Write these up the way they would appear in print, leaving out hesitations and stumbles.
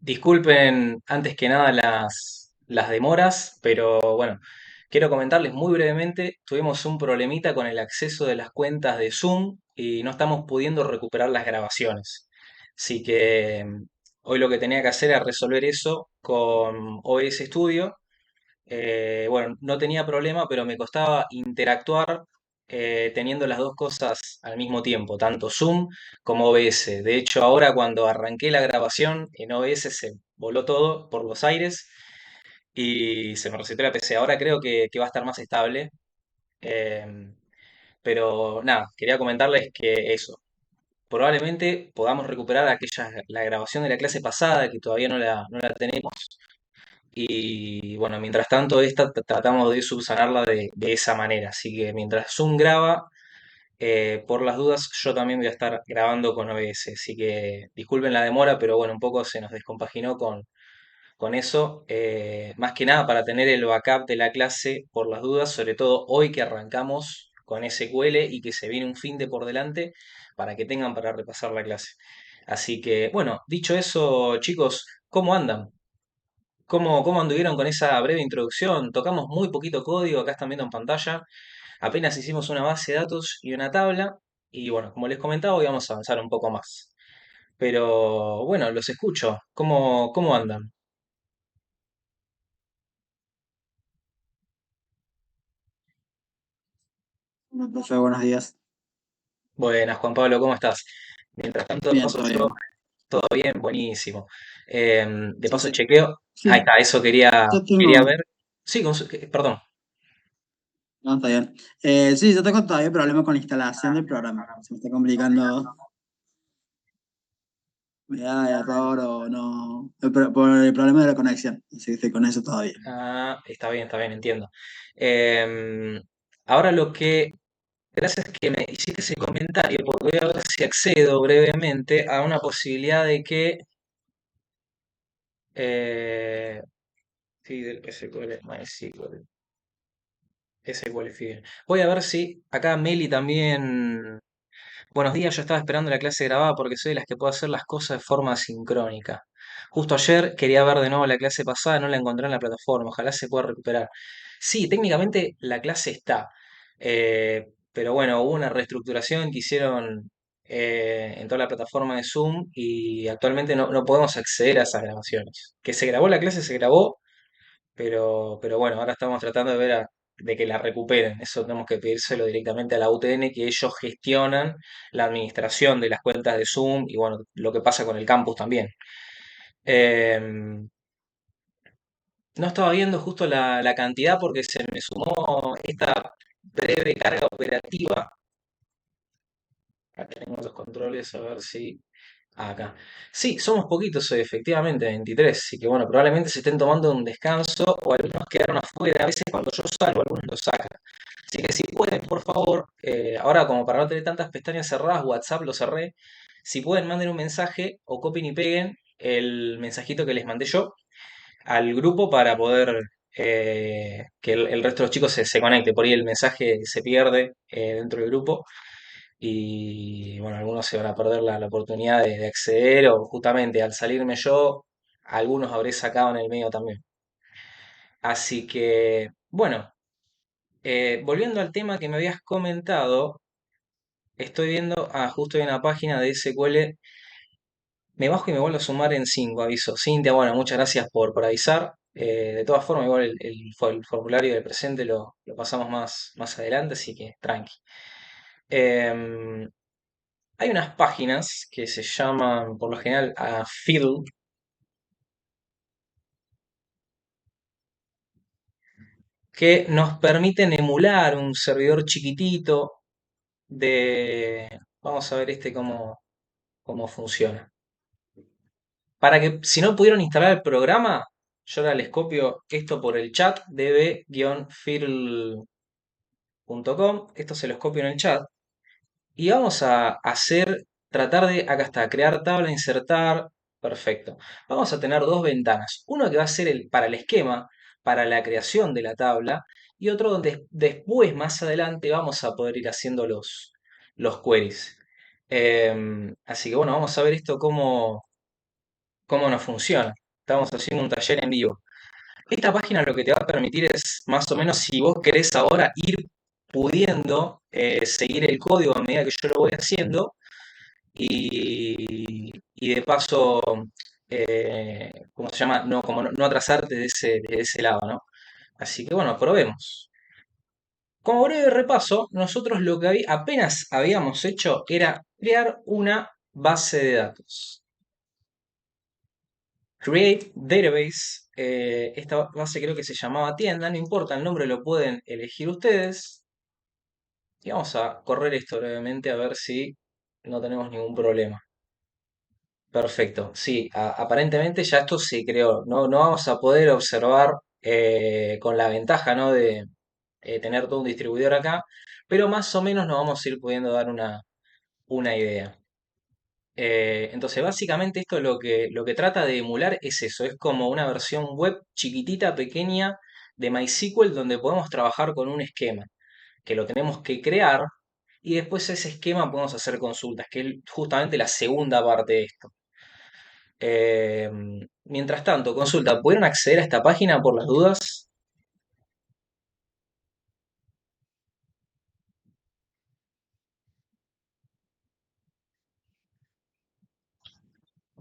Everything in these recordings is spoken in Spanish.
Disculpen antes que nada las demoras, pero bueno, quiero comentarles muy brevemente, tuvimos un problemita con el acceso de las cuentas de Zoom y no estamos pudiendo recuperar las grabaciones. Así que hoy lo que tenía que hacer era resolver eso con OBS Studio. Bueno, no tenía problema, pero me costaba interactuar teniendo las dos cosas al mismo tiempo, tanto Zoom como OBS. De hecho, ahora cuando arranqué la grabación en OBS se voló todo por los aires y se me reseteó la PC. Ahora creo que va a estar más estable. em, pero nada, quería comentarles que eso. Probablemente podamos recuperar la grabación de la clase pasada, que todavía no la tenemos. Y bueno, mientras tanto, esta tratamos de subsanarla de esa manera. Así que mientras Zoom graba, por las dudas, yo también voy a estar grabando con OBS. Así que disculpen la demora, pero bueno, un poco se nos descompaginó con eso. Más que nada para tener el backup de la clase por las dudas, sobre todo hoy que arrancamos con SQL y que se viene un fin de por delante para que tengan para repasar la clase. Así que bueno, dicho eso, chicos, ¿cómo andan? ¿Cómo anduvieron con esa breve introducción? Tocamos muy poquito código, acá están viendo en pantalla. Apenas hicimos una base de datos y una tabla. Y bueno, como les comentaba, hoy vamos a avanzar un poco más. Pero bueno, los escucho. ¿Cómo andan? Bueno, profe, buenos días. Buenas, Juan Pablo, ¿cómo estás? Mientras tanto, de Bien, paso todo yo, bien. todo bien, buenísimo. De Sí, paso sí. chequeo. Ahí Sí, está, eso quería tengo. ver. Sí, perdón. No, está bien. Sí, yo tengo todavía problemas con la instalación del programa. Se me está complicando. Me da error o no. Por el problema de la conexión. Así que estoy con eso todavía. Ah, está bien, entiendo. Em, ahora lo que Gracias que me hiciste ese comentario, porque voy a ver si accedo brevemente a una posibilidad de que eh, Feeder SQL, MySQL, SQL Feeder. Voy a ver si acá Meli también. Buenos días, yo estaba esperando la clase grabada porque soy de las que puedo hacer las cosas de forma sincrónica. Justo ayer quería ver de nuevo la clase pasada, no la encontré en la plataforma, ojalá se pueda recuperar. Sí, técnicamente la clase está, pero bueno, hubo una reestructuración que hicieron en toda la plataforma de Zoom y actualmente no podemos acceder a esas grabaciones. Que se grabó la clase, se grabó, pero bueno, ahora estamos tratando de que la recuperen. Eso tenemos que pedírselo directamente a la UTN, que ellos gestionan la administración de las cuentas de Zoom y bueno, lo que pasa con el campus también. No estaba viendo justo la cantidad porque se me sumó esta breve carga operativa. Acá tenemos los controles, a ver si acá. Sí, somos poquitos hoy, efectivamente, 23. Así que bueno, probablemente se estén tomando un descanso o algunos quedaron afuera. A veces cuando yo salgo, algunos lo sacan. Así que si pueden, por favor, ahora como para no tener tantas pestañas cerradas, WhatsApp lo cerré. Si pueden, manden un mensaje o copien y peguen el mensajito que les mandé yo al grupo para poder que el resto de los chicos se conecte. Por ahí el mensaje se pierde dentro del grupo y bueno, algunos se van a perder la oportunidad de acceder o justamente al salirme yo, algunos habré sacado en el medio también. Así que, bueno, volviendo al tema que me habías comentado, estoy viendo, justo hay una página de SQL, me bajo y me vuelvo a sumar en 5 aviso. Cintia, bueno, muchas gracias por avisar. De todas formas, igual el formulario del presente lo pasamos más adelante, así que tranqui. Em, Hay unas páginas que se llaman, por lo general, Fiddle, que nos permiten emular un servidor chiquitito vamos a ver cómo funciona. Para que, si no pudieron instalar el programa, yo ahora les copio esto por el chat, db-fiddle.com, esto se los copio en el chat, y vamos a tratar de, acá está, crear tabla, insertar, perfecto. Vamos a tener dos ventanas, uno que va a ser para el esquema, para la creación de la tabla, y otro donde después, más adelante, vamos a poder ir haciendo los queries. Así que bueno, vamos a ver esto cómo nos funciona. Estamos haciendo un taller en vivo. Esta página lo que te va a permitir es, más o menos, si vos querés ahora ir pudiendo seguir el código a medida que yo lo voy haciendo y de paso, ¿cómo se llama? No, como no atrasarte de ese lado, ¿no? Así que bueno, probemos. Como breve repaso, nosotros lo que apenas habíamos hecho era crear una base de datos. Create Database, esta base creo que se llamaba tienda, no importa, el nombre lo pueden elegir ustedes. Y vamos a correr esto brevemente a ver si no tenemos ningún problema. Perfecto, sí, aparentemente ya esto se creó. No, no vamos a poder observar con la ventaja, ¿no? de tener todo un distribuidor acá, pero más o menos nos vamos a ir pudiendo dar una idea. Entonces, básicamente esto lo que trata de emular es eso, es como una versión web chiquitita, pequeña de MySQL donde podemos trabajar con un esquema, que lo tenemos que crear y después ese esquema podemos hacer consultas, que es justamente la segunda parte de esto. Eh, Mientras tanto, consulta, ¿pudieron acceder a esta página por las dudas?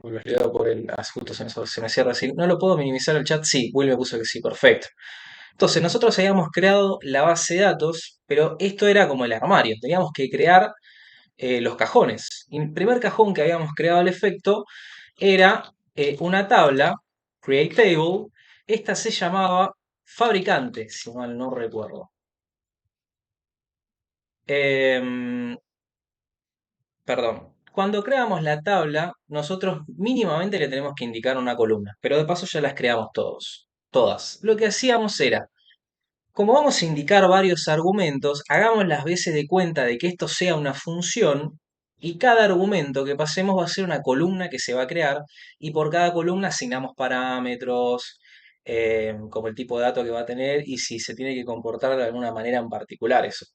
Los leo por el. Justo se me cierra así. ¿No lo puedo minimizar el chat? Sí, Will me puso que sí, perfecto. Entonces, nosotros habíamos creado la base de datos, pero esto era como el armario. Teníamos que crear los cajones. Y el primer cajón que habíamos creado al efecto era una tabla, Create Table. Esta se llamaba fabricante, si mal no recuerdo. Em, Perdón. Cuando creamos la tabla, nosotros mínimamente le tenemos que indicar una columna, pero de paso ya las creamos todas. Lo que hacíamos era, como vamos a indicar varios argumentos, hagamos las veces de cuenta de que esto sea una función y cada argumento que pasemos va a ser una columna que se va a crear y por cada columna asignamos parámetros, como el tipo de dato que va a tener y si se tiene que comportar de alguna manera en particular eso.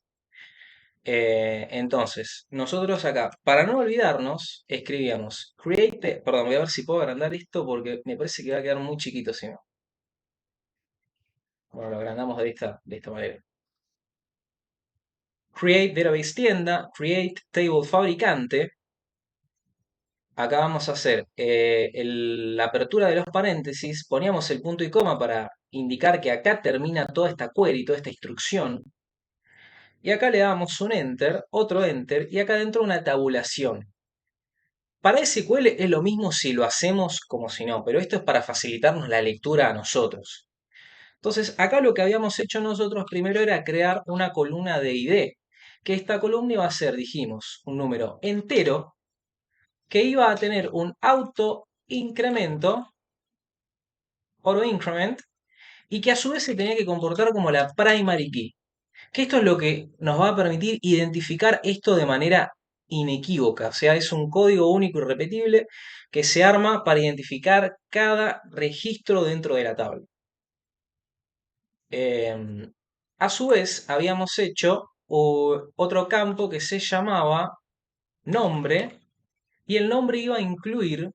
Entonces, nosotros acá, para no olvidarnos, escribíamos create, perdón, voy a ver si puedo agrandar esto porque me parece que va a quedar muy chiquito si no. Bueno, lo agrandamos de esta manera. Create database tienda, create table fabricante. Acá vamos a hacer la apertura de los paréntesis, poníamos el punto y coma para indicar que acá termina toda esta query, toda esta instrucción. Y acá le damos un enter, otro enter y acá dentro una tabulación. Para SQL es lo mismo si lo hacemos como si no, pero esto es para facilitarnos la lectura a nosotros. Entonces, acá lo que habíamos hecho nosotros primero era crear una columna de ID, que esta columna iba a ser, dijimos, un número entero que iba a tener un auto incremento, auto increment, y que a su vez se tenía que comportar como la primary key. Que esto es lo que nos va a permitir identificar esto de manera inequívoca, o sea, es un código único y repetible que se arma para identificar cada registro dentro de la tabla. Em, a su vez, habíamos hecho otro campo que se llamaba nombre y el nombre iba a incluir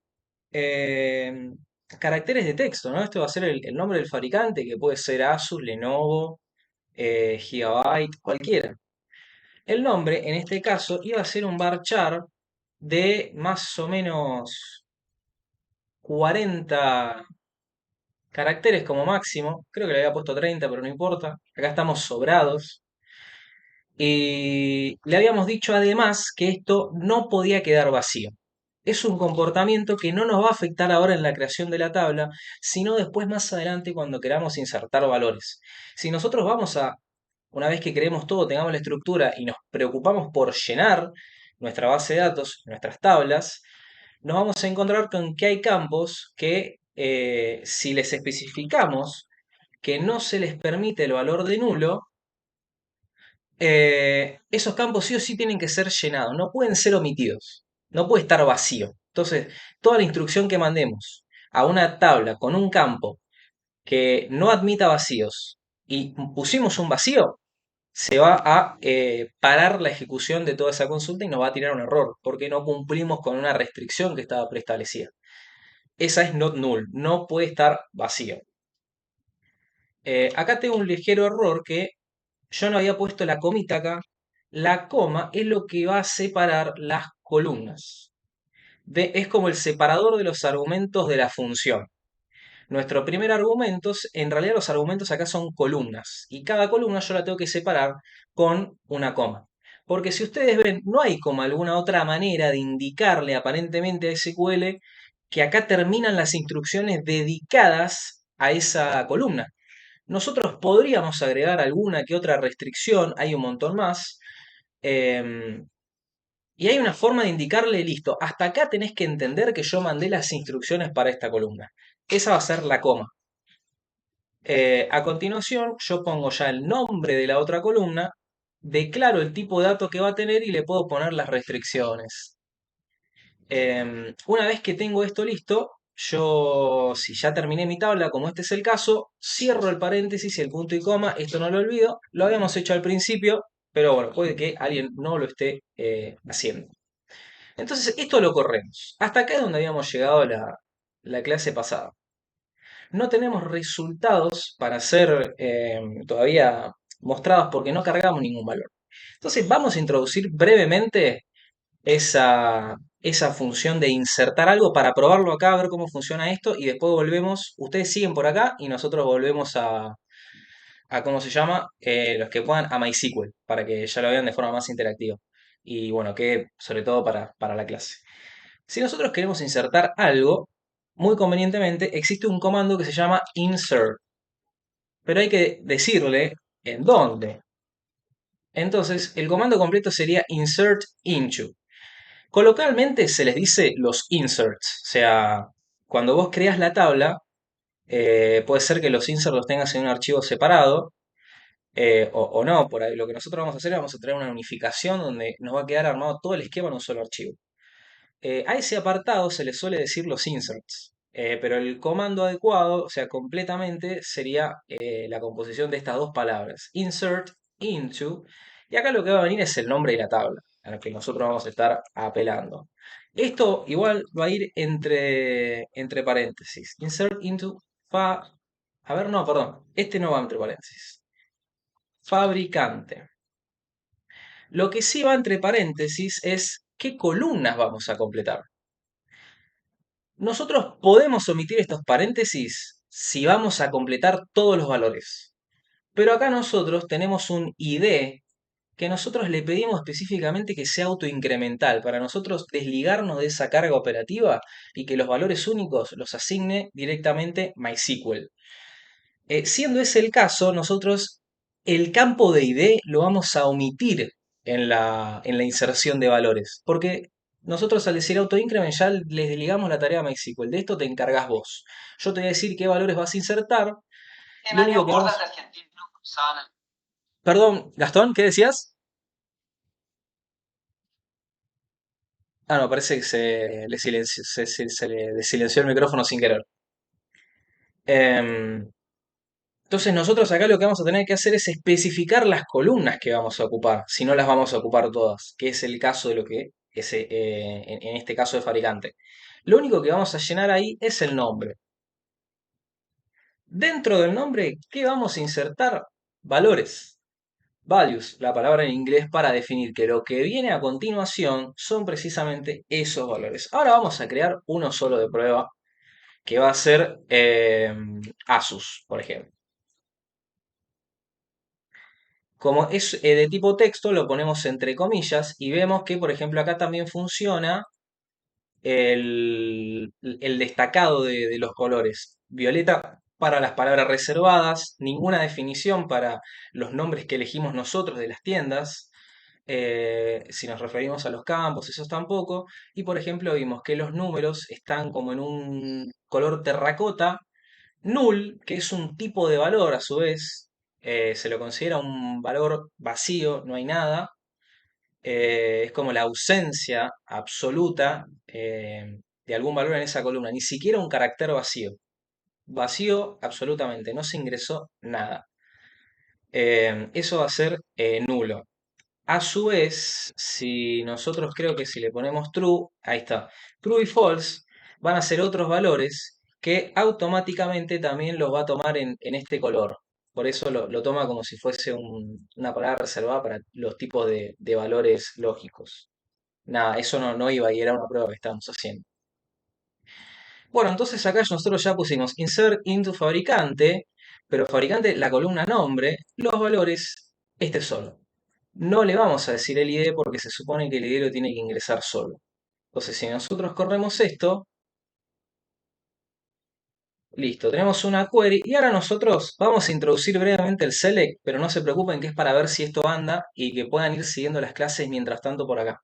em, caracteres de texto, ¿no? Este va a ser el nombre del fabricante, que puede ser Asus, Lenovo, Gigabyte, cualquiera. El nombre, en este caso, iba a ser un varchar de más o menos 40 caracteres como máximo. Creo que le había puesto 30, pero no importa. Acá estamos sobrados. Y le habíamos dicho además que esto no podía quedar vacío. Es un comportamiento que no nos va a afectar ahora en la creación de la tabla, sino después más adelante cuando queramos insertar valores. Si nosotros vamos a, una vez que creemos todo, tengamos la estructura y nos preocupamos por llenar nuestra base de datos, nuestras tablas, nos vamos a encontrar con que hay campos que si les especificamos que no se les permite el valor de nulo, esos campos sí o sí tienen que ser llenados, no pueden ser omitidos, no puede estar vacío. Entonces, toda la instrucción que mandemos a una tabla con un campo que no admita vacíos y pusimos un vacío, se va a parar la ejecución de toda esa consulta y nos va a tirar un error, porque no cumplimos con una restricción que estaba preestablecida. esa es not null, no puede estar vacío. Acá tengo un ligero error que yo no había puesto la comita acá. La coma es lo que va a separar las columnas. Es como el separador de los argumentos de la función. Nuestro primer argumento, en realidad los argumentos acá son columnas y cada columna yo la tengo que separar con una coma. Porque si ustedes ven, no hay como alguna otra manera de indicarle aparentemente a SQL que acá terminan las instrucciones dedicadas a esa columna. Nosotros podríamos agregar alguna que otra restricción, hay un montón más, em, y hay una forma de indicarle, listo, hasta acá tenés que entender que yo mandé las instrucciones para esta columna. Esa va a ser la coma. A continuación, yo pongo ya el nombre de la otra columna, declaro el tipo de dato que va a tener y le puedo poner las restricciones. Una vez que tengo esto listo, yo, si ya terminé mi tabla, como este es el caso, cierro el paréntesis y el punto y coma. Esto no lo olvido, lo habíamos hecho al principio, pero bueno, puede que alguien no lo esté haciendo. Entonces, esto lo corremos. Hasta acá es donde habíamos llegado la clase pasada. No tenemos resultados para ser todavía mostrados porque no cargamos ningún valor. Entonces vamos a introducir brevemente esa función de insertar algo para probarlo acá, a ver cómo funciona esto y después volvemos, ustedes siguen por acá y nosotros volvemos a ¿cómo se llama? Los que puedan a MySQL, para que ya lo vean de forma más interactiva. Y bueno, que sobre todo para la clase. Si nosotros queremos insertar algo, muy convenientemente existe un comando que se llama insert, pero hay que decirle en dónde. Entonces, el comando completo sería insert into. Coloquialmente se les dice los inserts, o sea, cuando vos creas la tabla, puede ser que los inserts los tengas en un archivo separado, o no, por ahí lo que nosotros vamos a hacer es vamos a traer una unificación donde nos va a quedar armado todo el esquema en un solo archivo. A ese apartado se le suele decir los inserts, pero el comando adecuado, o sea, completamente, sería la composición de estas dos palabras, insert, into, y acá lo que va a venir es el nombre de la tabla, a la que nosotros vamos a estar apelando. Esto igual va a ir entre paréntesis, insert into, a ver, no, perdón, este no va entre paréntesis, fabricante. Lo que sí va entre paréntesis es qué columnas vamos a completar. Nosotros podemos omitir estos paréntesis si vamos a completar todos los valores. Pero acá nosotros tenemos un ID que nosotros le pedimos específicamente que sea autoincremental para nosotros desligarnos de esa carga operativa y que los valores únicos los asigne directamente MySQL. Siendo ese el caso, nosotros el campo de ID lo vamos a omitir en la inserción de valores, porque nosotros al decir autoincrement ya les delegamos la tarea a MySQL. De esto te encargas vos. Yo te voy a decir qué valores vas a insertar. Lo único que vamos... Perdón, Gastón, ¿qué decías? Ah, no, parece que se le desilenció el micrófono sin querer. Em, Entonces nosotros acá lo que vamos a tener que hacer es especificar las columnas que vamos a ocupar, si no las vamos a ocupar todas, que es el caso de lo que es en este caso de fabricante. Lo único que vamos a llenar ahí es el nombre. Dentro del nombre, ¿qué vamos a insertar? Valores. Values, la palabra en inglés para definir que lo que viene a continuación son precisamente esos valores. Ahora vamos a crear uno solo de prueba, que va a ser Asus, por ejemplo. Como es de tipo texto, lo ponemos entre comillas y vemos que, por ejemplo, acá también funciona el destacado de los colores. Violeta para las palabras reservadas, ninguna definición para los nombres que elegimos nosotros de las tiendas. Si nos referimos a los campos, esos tampoco. Y por ejemplo, vimos que los números están como en un color terracota. Null, que es un tipo de valor a su vez, se lo considera un valor vacío, no hay nada. Es como la ausencia absoluta de algún valor en esa columna, ni siquiera un carácter vacío. Vacío absolutamente, no se ingresó nada. Eso va a ser nulo. A su vez, si nosotros creo que si le ponemos true, ahí está, true y false, van a ser otros valores que automáticamente también los va a tomar en este color. Por eso lo toma como si fuese una palabra reservada para los tipos de valores lógicos. Nada, eso no iba y era una prueba que estábamos haciendo. Bueno, entonces acá nosotros ya pusimos insert into fabricante, pero fabricante, la columna nombre, los valores, este solo. No le vamos a decir el ID porque se supone que el ID lo tiene que ingresar solo. Entonces, si nosotros corremos esto, listo, tenemos una query y ahora nosotros vamos a introducir brevemente el select, pero no se preocupen que es para ver si esto anda y que puedan ir siguiendo las clases mientras tanto por acá.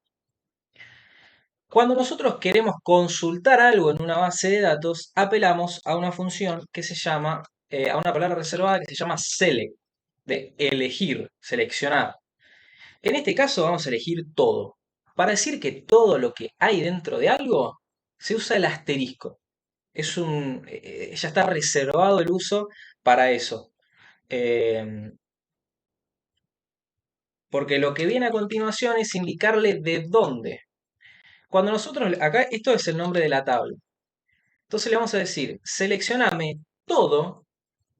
Cuando nosotros queremos consultar algo en una base de datos, apelamos a una función que se llama, a una palabra reservada que se llama select, de elegir, seleccionar. En este caso vamos a elegir todo. Para decir que todo lo que hay dentro de algo, se usa el asterisco. Ya está reservado el uso para eso. Eh, Porque lo que viene a continuación es indicarle de dónde. Cuando nosotros, acá esto es el nombre de la tabla. Entonces le vamos a decir, seleccioname todo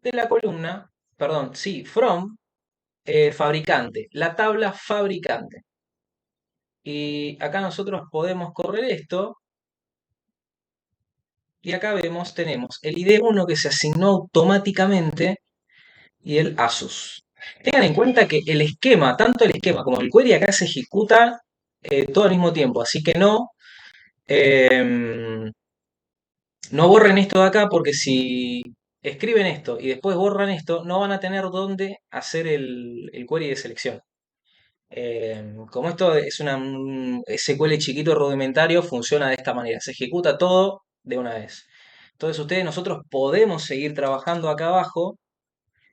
de la columna, perdón, sí, from fabricante, la tabla fabricante. Y acá nosotros podemos correr esto y acá vemos, tenemos el ID1 que se asignó automáticamente y el ASUS. Tengan en cuenta que el esquema, tanto el esquema como el query acá se ejecuta todo al mismo tiempo, así que eh, no borren esto de acá porque si escriben esto y después borran esto, no van a tener dónde hacer el query de selección. Como esto es un SQL chiquito rudimentario, funciona de esta manera. Se ejecuta todo de una vez. Entonces nosotros podemos seguir trabajando acá abajo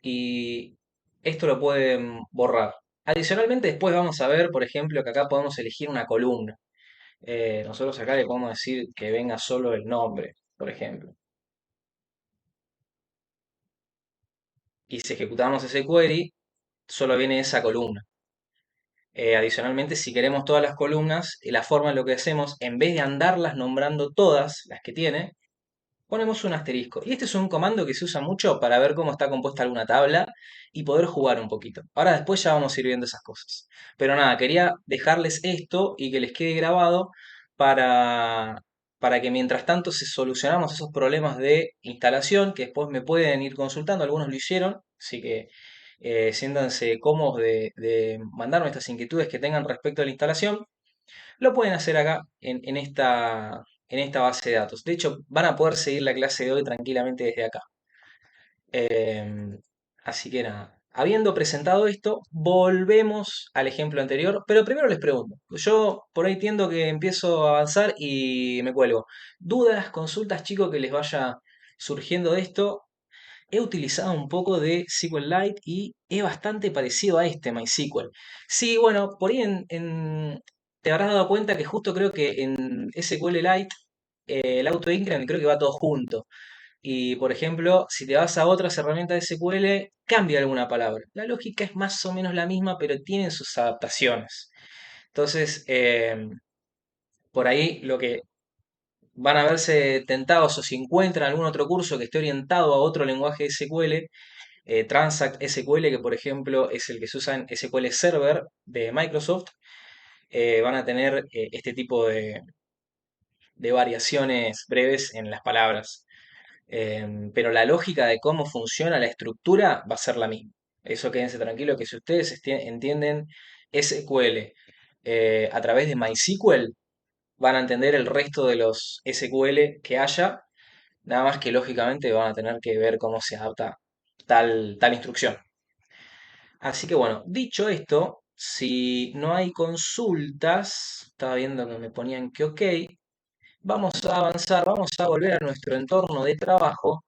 y esto lo pueden borrar. Adicionalmente, después vamos a ver, por ejemplo, que acá podemos elegir una columna. Nosotros acá le podemos decir que venga solo el nombre, por ejemplo. Y si ejecutamos ese query, solo viene esa columna. Adicionalmente, si queremos todas las columnas, la forma en lo que hacemos, en vez de andarlas nombrando todas las que tiene, ponemos un asterisco. Y este es un comando que se usa mucho para ver cómo está compuesta alguna tabla y poder jugar un poquito. Ahora después ya vamos a ir viendo esas cosas. Pero nada, quería dejarles esto y que les quede grabado para, para que mientras tanto se solucionamos esos problemas de instalación, que después me pueden ir consultando, algunos lo hicieron, así que siéntanse cómodos de mandarme estas inquietudes que tengan respecto a la instalación. Lo pueden hacer acá en esta base de datos. De hecho, van a poder seguir la clase de hoy tranquilamente desde acá. Em, Así que nada, habiendo presentado esto, volvemos al ejemplo anterior, pero primero les pregunto, yo por ahí tiendo que empiezo a avanzar y me cuelgo. ¿Dudas, consultas, chicos, que les vaya surgiendo de esto? He utilizado un poco de SQLite y es bastante parecido a este MySQL. Sí, bueno, por ahí te habrás dado cuenta que justo creo que en SQLite el auto-increment creo que va todo junto. Y por ejemplo, si te vas a otras herramientas de SQL, cambia alguna palabra. La lógica es más o menos la misma, pero tienen sus adaptaciones. Entonces, por ahí lo que van a verse tentados o si encuentran algún otro curso que esté orientado a otro lenguaje de SQL, Transact SQL, que por ejemplo es el que se usa en SQL Server de Microsoft, van a tener este tipo de variaciones breves en las palabras. Pero la lógica de cómo funciona la estructura va a ser la misma. Eso quédense tranquilos que si ustedes entienden SQL a través de MySQL, van a entender el resto de los SQL que haya, nada más que lógicamente van a tener que ver cómo se adapta tal instrucción. Así que bueno, dicho esto, si no hay consultas, estaba viendo que me ponían que ok, vamos a avanzar, vamos a volver a nuestro entorno de trabajo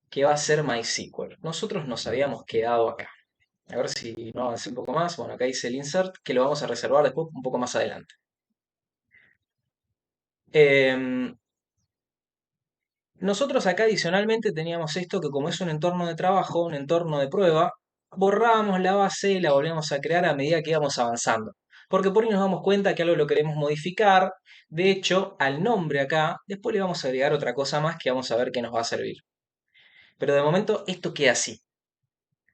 que va a ser MySQL. Nosotros nos habíamos quedado acá. A ver si no avancé un poco más. Bueno, acá dice el insert, que lo vamos a reservar después un poco más adelante. Em, Nosotros acá adicionalmente teníamos esto que como es un entorno de trabajo, un entorno de prueba, borrábamos la base y la volvíamos a crear a medida que íbamos avanzando. porque por ahí nos damos cuenta que algo lo queremos modificar. De hecho, al nombre acá, después le vamos a agregar otra cosa más que vamos a ver que nos va a servir. Pero de momento esto queda así.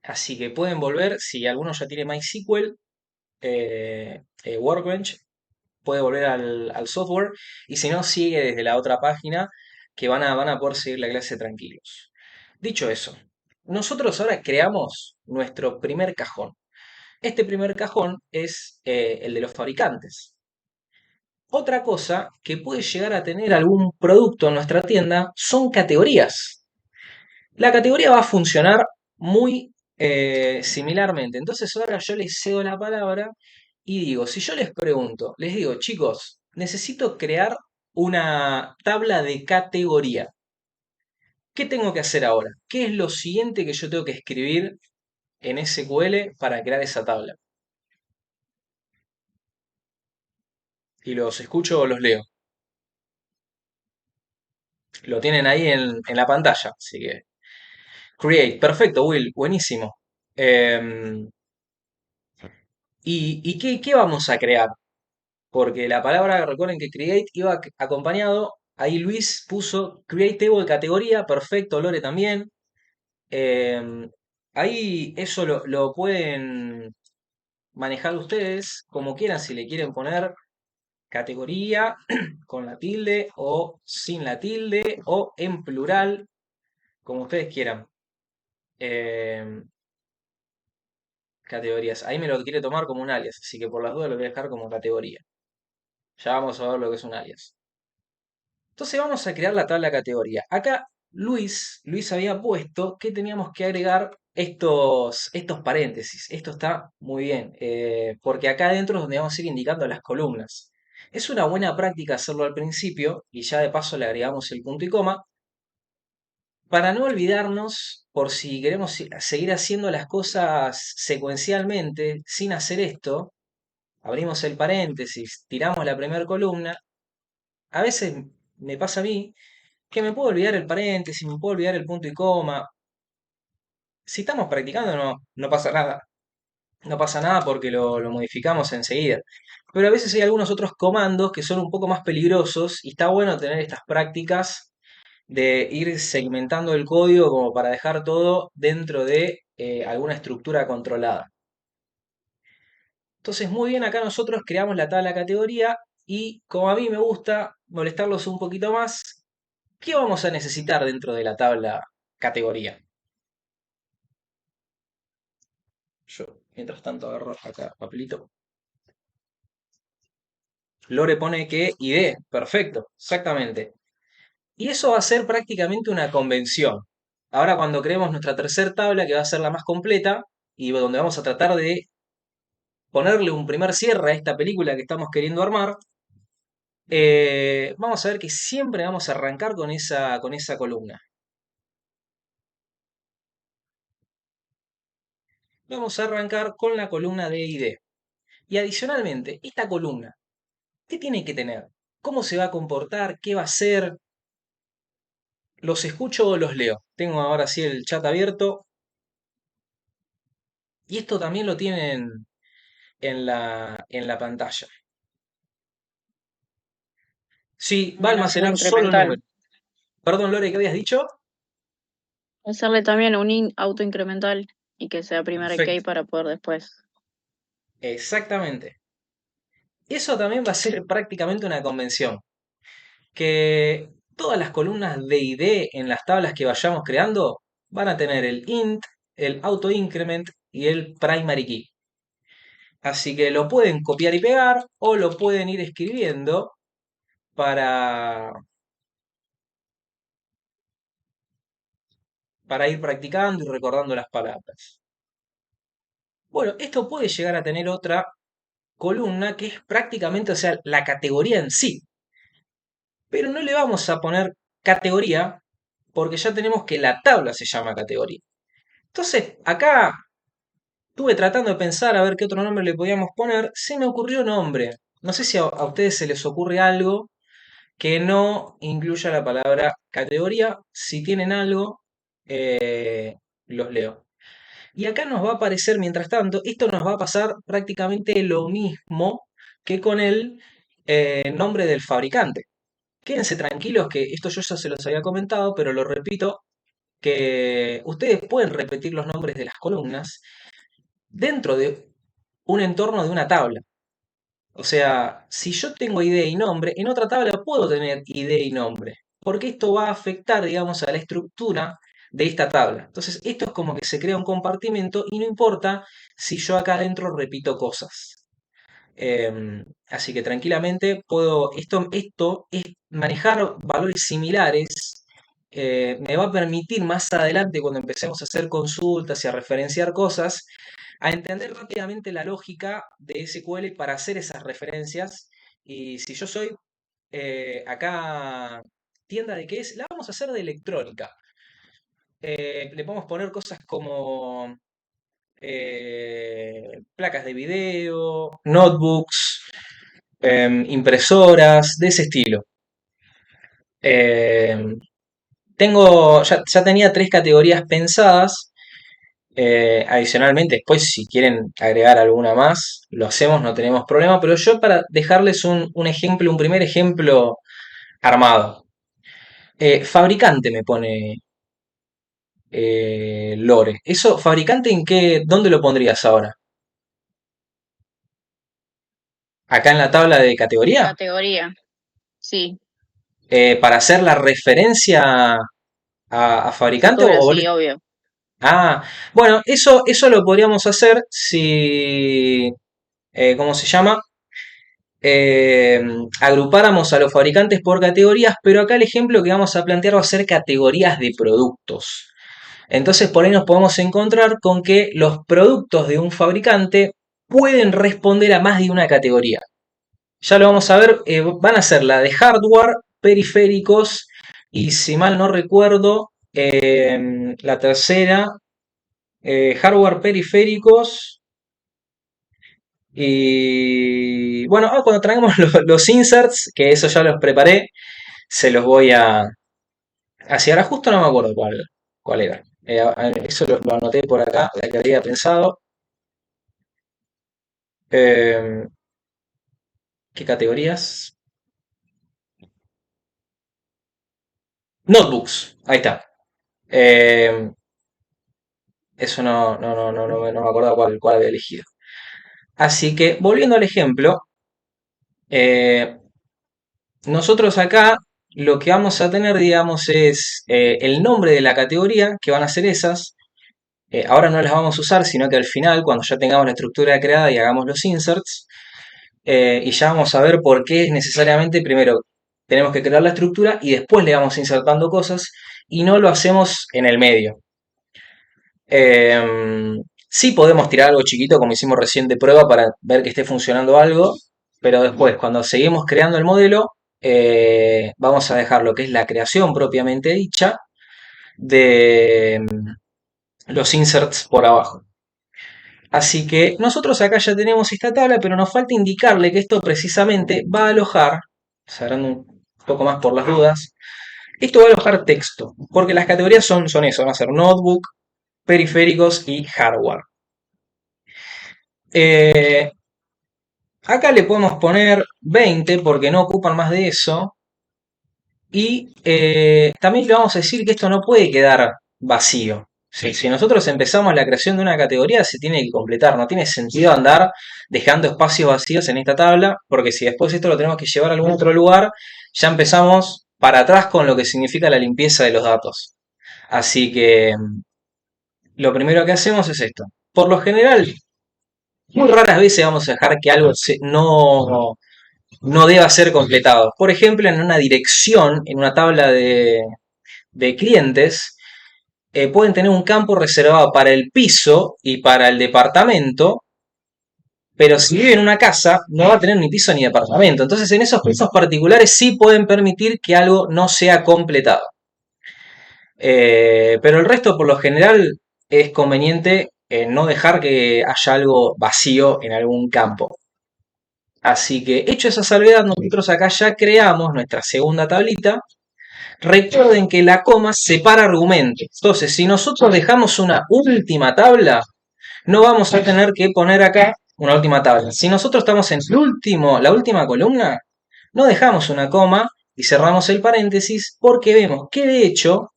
Así que pueden volver, si alguno ya tiene MySQL, Workbench, puede volver al software y si no, sigue desde la otra página que van a poder seguir la clase tranquilos. Dicho eso, nosotros ahora creamos nuestro primer cajón. Este primer cajón es el de los fabricantes. Otra cosa que puede llegar a tener algún producto en nuestra tienda son categorías. La categoría va a funcionar muy similarmente. Entonces ahora yo les cedo la palabra y digo, si yo les pregunto, les digo, chicos, necesito crear una tabla de categoría. ¿Qué tengo que hacer ahora? ¿Qué es lo siguiente que yo tengo que escribir en SQL para crear esa tabla? Y los escucho o los leo. Lo tienen ahí en la pantalla, así que create, perfecto, Will, buenísimo. Em, ¿Y qué vamos a crear? Porque la palabra, recuerden que create iba acompañado, ahí Luis puso create table de categoría, perfecto, Lore también. Em, Ahí eso lo pueden manejar ustedes como quieran, si le quieren poner categoría con la tilde o sin la tilde o en plural, como ustedes quieran. Em, Categorías. Ahí me lo quiere tomar como un alias, así que por las dudas lo voy a dejar como categoría. Ya vamos a ver lo que es un alias. Entonces vamos a crear la tabla de categoría. Acá Luis había puesto que teníamos que agregar estos paréntesis. Esto está muy bien, porque acá adentro es donde vamos a ir indicando las columnas. Es una buena práctica hacerlo al principio y ya de paso le agregamos el punto y coma para no olvidarnos por si queremos seguir haciendo las cosas secuencialmente sin hacer esto. Abrimos el paréntesis, tiramos la primera columna. A veces me pasa a mí que me puedo olvidar el paréntesis, me puedo olvidar el punto y coma. Si estamos practicando no pasa nada. No pasa nada porque lo modificamos enseguida. Pero a veces hay algunos otros comandos que son un poco más peligrosos y está bueno tener estas prácticas de ir segmentando el código como para dejar todo dentro de alguna estructura controlada. Entonces, muy bien, acá nosotros creamos la tabla categoría y como a mí me gusta molestarlos un poquito más, ¿qué vamos a necesitar dentro de la tabla categoría? Yo, mientras tanto, agarro acá papelito. Lore pone que ID, perfecto, exactamente. Y eso va a ser prácticamente una convención. Ahora cuando creemos nuestra tercera tabla, que va a ser la más completa, y donde vamos a tratar de ponerle un primer cierre a esta película que estamos queriendo armar, vamos a ver que siempre vamos a arrancar con esa columna. Vamos a arrancar con la columna de ID. Y adicionalmente, esta columna, ¿qué tiene que tener? ¿Cómo se va a comportar? ¿Qué va a hacer? ¿Los escucho o los leo? Tengo ahora sí el chat abierto. Y esto también lo tienen en la pantalla. Sí, va a También hacerlo almacenar solo el incremental. número. Perdón, Lore, ¿qué habías dicho? Hacerle también un auto incremental y que sea primer key Perfecto. para poder después. Exactamente. Eso también va a ser prácticamente una convención. Que todas las columnas de ID en las tablas que vayamos creando van a tener el int, el auto increment y el primary key. Así que lo pueden copiar y pegar o lo pueden ir escribiendo para, para ir practicando y recordando las palabras. Bueno, esto puede llegar a tener otra columna que es prácticamente, o sea, la categoría en sí. Pero no le vamos a poner categoría porque ya tenemos que la tabla se llama categoría. Entonces, acá estuve tratando de pensar a ver qué otro nombre le podíamos poner. Se me ocurrió nombre. No sé si a ustedes se les ocurre algo que no incluya la palabra categoría. Si tienen algo, los leo. Y acá nos va a aparecer, mientras tanto, esto nos va a pasar prácticamente lo mismo que con el nombre del fabricante. Quédense tranquilos que esto yo ya se los había comentado, pero lo repito, que ustedes pueden repetir los nombres de las columnas dentro de un entorno de una tabla. O sea, si yo tengo ID y nombre, en otra tabla puedo tener ID y nombre, porque esto va a afectar, digamos, a la estructura de esta tabla. Entonces, esto es como que se crea un compartimento y no importa si yo acá adentro repito cosas. Así que tranquilamente puedo, esto es manejar valores similares, me va a permitir más adelante cuando empecemos a hacer consultas y a referenciar cosas, a entender rápidamente la lógica de SQL para hacer esas referencias. Y si yo soy acá tienda de qué es, la vamos a hacer de electrónica. Le podemos poner cosas como placas de video, notebooks, impresoras, de ese estilo. Em, ya tenía 3 categorías pensadas. Adicionalmente, después, si quieren agregar alguna más, lo hacemos, no tenemos problema. Pero yo, para dejarles un ejemplo, un primer ejemplo armado. Fabricante me pone Lore. ¿Eso, fabricante en qué? ¿Dónde lo pondrías ahora? ¿Acá en la tabla de categoría? Categoría, sí. ¿Para hacer la referencia a fabricante Futura, o sí, obvio. Ah, bueno, eso lo podríamos hacer si, ¿cómo se llama? Eh, Agrupáramos a los fabricantes por categorías, pero acá el ejemplo que vamos a plantear va a ser categorías de productos. Entonces por ahí nos podemos encontrar con que los productos de un fabricante pueden responder a más de una categoría. Ya lo vamos a ver, van a ser la de hardware, periféricos y, si mal no recuerdo, la tercera, hardware, periféricos y bueno, cuando traigamos los inserts, que eso ya los preparé, se los voy a... Así ahora justo no me acuerdo cuál era. Eso lo anoté por acá, la que había pensado. Eh, ¿Qué categorías? Notebooks, ahí está. Eh, Eso no me acuerdo cuál había elegido. Así que, volviendo al ejemplo, eh, nosotros acá lo que vamos a tener, digamos, es el nombre de la categoría, que van a ser esas. Ahora no las vamos a usar, sino que al final, cuando ya tengamos la estructura creada y hagamos los inserts, y ya vamos a ver por qué es necesariamente, primero tenemos que crear la estructura y después le vamos insertando cosas, y no lo hacemos en el medio. Sí podemos tirar algo chiquito como hicimos recién de prueba para ver que esté funcionando algo, pero después cuando seguimos creando el modelo vamos a dejar lo que es la creación propiamente dicha de los inserts por abajo. Así que nosotros acá ya tenemos esta tabla, pero nos falta indicarle que esto precisamente va a alojar, cerrando un poco más por las dudas, esto va a alojar texto, porque las categorías son eso, van a ser notebook, periféricos y hardware. Eh, Acá le podemos poner 20 porque no ocupan más de eso. Y también le vamos a decir que esto no puede quedar vacío. Si nosotros empezamos la creación de una categoría, se tiene que completar. No tiene sentido andar dejando espacios vacíos en esta tabla, porque si después esto lo tenemos que llevar a algún otro lugar, ya empezamos para atrás con lo que significa la limpieza de los datos. Así que lo primero que hacemos es esto. Por lo general, muy raras veces vamos a dejar que algo no deba ser completado. Por ejemplo, en una dirección, en una tabla de clientes, pueden tener un campo reservado para el piso y para el departamento, pero si vive en una casa, no va a tener ni piso ni departamento. Entonces, en esos pisos particulares sí pueden permitir que algo no sea completado. Pero el resto, por lo general, es conveniente no dejar que haya algo vacío en algún campo. Así que, hecho esa salvedad, nosotros acá ya creamos nuestra segunda tablita, Recuerden que la coma separa argumentos. Entonces, si nosotros dejamos una última tabla, no vamos a tener que poner acá una última tabla. Si nosotros estamos en la última columna, no dejamos una coma y cerramos el paréntesis porque vemos que de hecho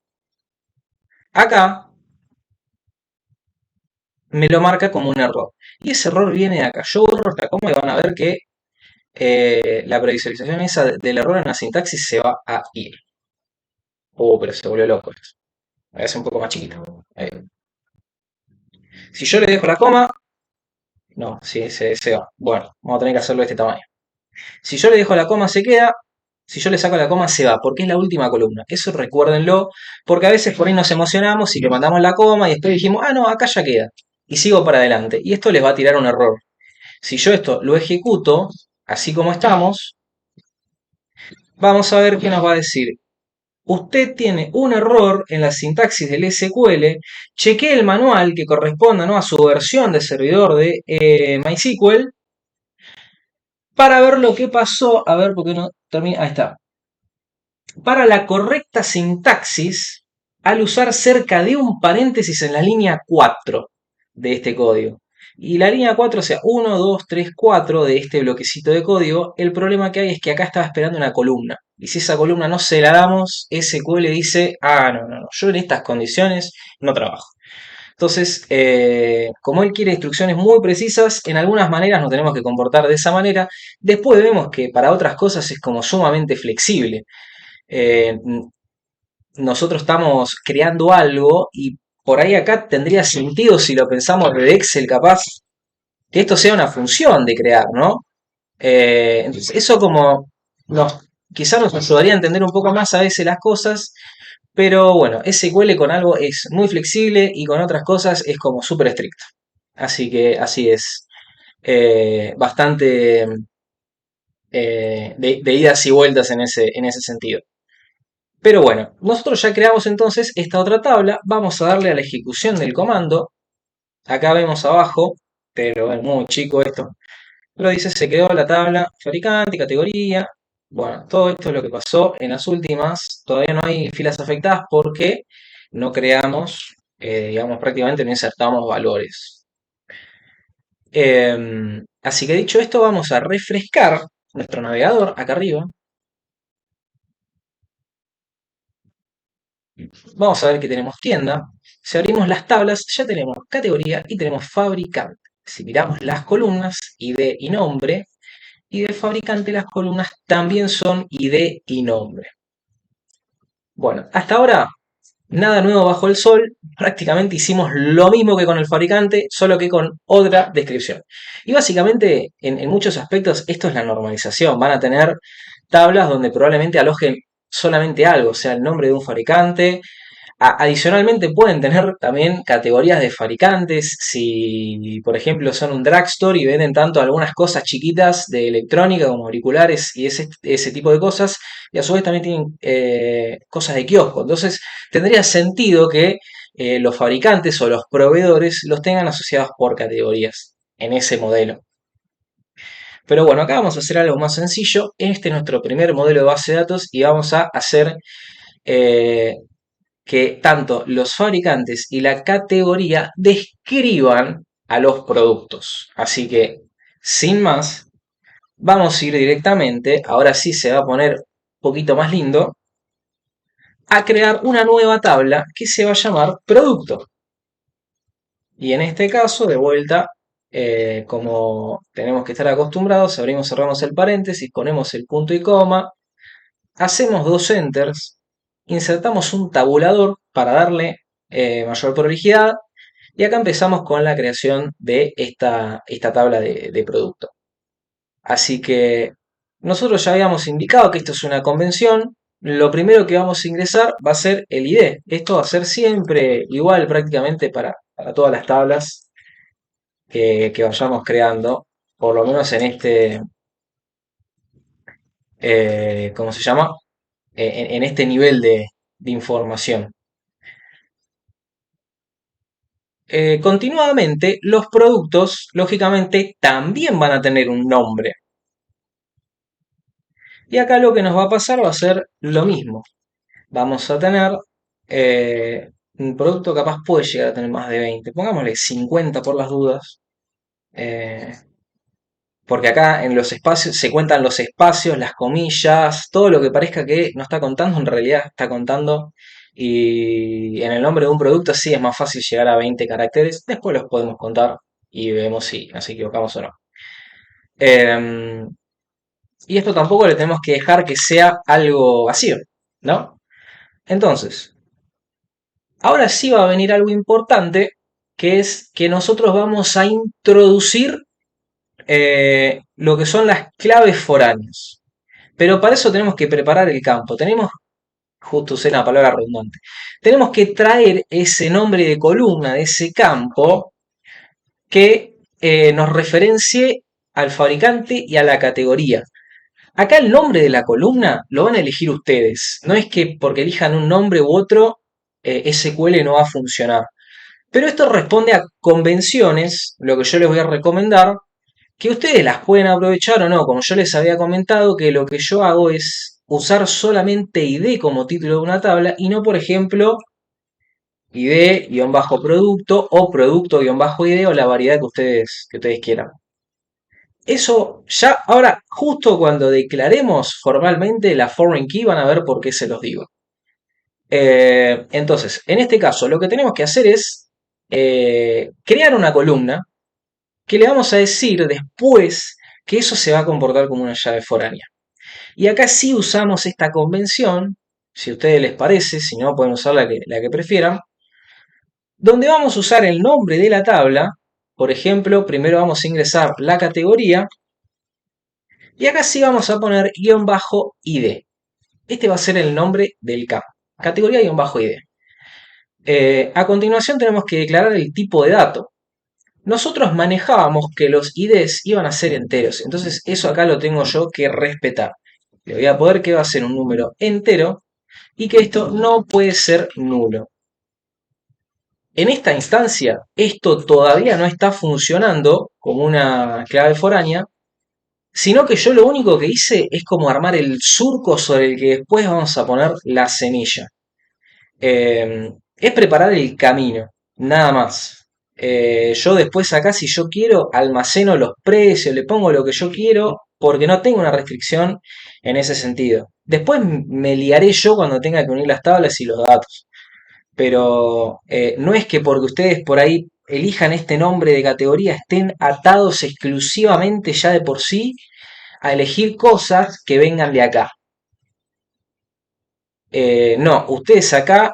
acá me lo marca como un error. Y ese error viene de acá. Yo borro esta coma y van a ver que la previsualización esa del error en la sintaxis se va a ir. Pero se volvió loco esto. Voy a hacer un poco más chiquito. Ahí. Si yo le dejo la coma, no, sí, se va. Bueno, vamos a tener que hacerlo de este tamaño. Si yo le dejo la coma, se queda. Si yo le saco la coma, se va, porque es la última columna. Eso recuérdenlo, porque a veces por ahí nos emocionamos y le mandamos la coma y después dijimos, ah, no, acá ya queda. Y sigo para adelante. Y esto les va a tirar un error. Si yo esto lo ejecuto, así como estamos, vamos a ver qué nos va a decir. Usted tiene un error en la sintaxis del SQL, chequee el manual que corresponda, ¿no?, a su versión de servidor de MySQL para ver lo que pasó. A ver, ¿por qué no termina? Ahí está. Para la correcta sintaxis, al usar cerca de un paréntesis en la línea 4 de este código. Y la línea 4, o sea, 1, 2, 3, 4 de este bloquecito de código, el problema que hay es que acá estaba esperando una columna. Y si esa columna no se la damos, SQL dice, ah, no, yo en estas condiciones no trabajo. Entonces, como él quiere instrucciones muy precisas, en algunas maneras nos tenemos que comportar de esa manera. Después vemos que para otras cosas es como sumamente flexible. Eh, Nosotros estamos creando algo y por ahí acá tendría sentido si lo pensamos de Excel capaz que esto sea una función de crear, ¿no? Entonces eso como quizás nos ayudaría a entender un poco más a veces las cosas, pero bueno, SQL con algo es muy flexible y con otras cosas es como súper estricto. Así que así es. Bastante de idas y vueltas en ese sentido. Pero bueno, nosotros ya creamos entonces esta otra tabla. Vamos a darle a la ejecución del comando. Acá vemos abajo, pero es muy chico esto. Pero dice, se creó la tabla fabricante, categoría. Bueno, todo esto es lo que pasó en las últimas. Todavía no hay filas afectadas porque no creamos, digamos, prácticamente no insertamos valores. Así que dicho esto, vamos a refrescar nuestro navegador acá arriba. Vamos a ver que tenemos tienda. Si abrimos las tablas, ya tenemos categoría y tenemos fabricante. Si miramos las columnas, ID y nombre, y de fabricante las columnas también son ID y nombre. Bueno, hasta ahora nada nuevo bajo el sol, prácticamente hicimos lo mismo que con el fabricante, solo que con otra descripción. Y básicamente, en muchos aspectos, esto es la normalización. Van a tener tablas donde probablemente alojen solamente algo, o sea, el nombre de un fabricante. Adicionalmente pueden tener también categorías de fabricantes, si por ejemplo son un drugstore y venden tanto algunas cosas chiquitas de electrónica como auriculares y ese tipo de cosas, y a su vez también tienen cosas de kiosco. Entonces tendría sentido que los fabricantes o los proveedores los tengan asociados por categorías en ese modelo. Pero bueno, acá vamos a hacer algo más sencillo. Este es nuestro primer modelo de base de datos y vamos a hacer que tanto los fabricantes y la categoría describan a los productos. Así que, sin más, vamos a ir directamente, ahora sí se va a poner un poquito más lindo, a crear una nueva tabla que se va a llamar producto. Y en este caso, de vuelta, como tenemos que estar acostumbrados, abrimos, cerramos el paréntesis, ponemos el punto y coma, hacemos 2 enters, insertamos un tabulador para darle mayor prolijidad y acá empezamos con la creación de esta tabla de producto. Así que nosotros ya habíamos indicado que esto es una convención. Lo primero que vamos a ingresar va a ser el ID. Esto va a ser siempre igual prácticamente para todas las tablas que vayamos creando, por lo menos en este, ¿cómo se llama? En este nivel de información. Continuadamente, los productos, lógicamente, también van a tener un nombre. Y acá lo que nos va a pasar va a ser lo mismo. vamos a tener un producto capaz puede llegar a tener más de 20. Pongámosle 50 por las dudas. eh, Porque acá en los espacios se cuentan los espacios, las comillas, todo lo que parezca que no está contando, en realidad está contando. Y en el nombre de un producto sí es más fácil llegar a 20 caracteres. Después los podemos contar y vemos si nos equivocamos o no. Em, y esto tampoco le tenemos que dejar que sea algo vacío, ¿no? Entonces, ahora sí va a venir algo importante, que es que nosotros vamos a introducir lo que son las claves foráneas. Pero para eso tenemos que preparar el campo. Tenemos, justo usé una palabra redundante, tenemos que traer ese nombre de columna de ese campo que nos referencie al fabricante y a la categoría. Acá el nombre de la columna lo van a elegir ustedes. No es que porque elijan un nombre u otro, SQL no va a funcionar. Pero esto responde a convenciones, lo que yo les voy a recomendar, que ustedes las pueden aprovechar o no. Como yo les había comentado, que lo que yo hago es usar solamente ID como título de una tabla y no, por ejemplo, ID-producto o producto-ID o la variedad que ustedes quieran. Eso ya, ahora, justo cuando declaremos formalmente la foreign key, van a ver por qué se los digo. Entonces, en este caso, lo que tenemos que hacer es crear una columna que le vamos a decir después que eso se va a comportar como una llave foránea. Y acá sí usamos esta convención, si a ustedes les parece, si no pueden usar la que prefieran, donde vamos a usar el nombre de la tabla. Por ejemplo, primero vamos a ingresar la categoría y acá sí vamos a poner -id. Este va a ser el nombre del campo, categoría-id. A continuación tenemos que declarar el tipo de dato. Nosotros manejábamos que los IDs iban a ser enteros, entonces eso acá lo tengo yo que respetar. Le voy a poner que va a ser un número entero y que esto no puede ser nulo. En esta instancia, esto todavía no está funcionando como una clave foránea, sino que yo lo único que hice es como armar el surco sobre el que después vamos a poner la semilla. Es preparar el camino, nada más. Yo después acá, si yo quiero, almaceno los precios, le pongo lo que yo quiero, porque no tengo una restricción en ese sentido. Después me liaré yo cuando tenga que unir las tablas y los datos. Pero no es que porque ustedes por ahí elijan este nombre de categoría estén atados exclusivamente ya de por sí a elegir cosas que vengan de acá. No, ustedes acá,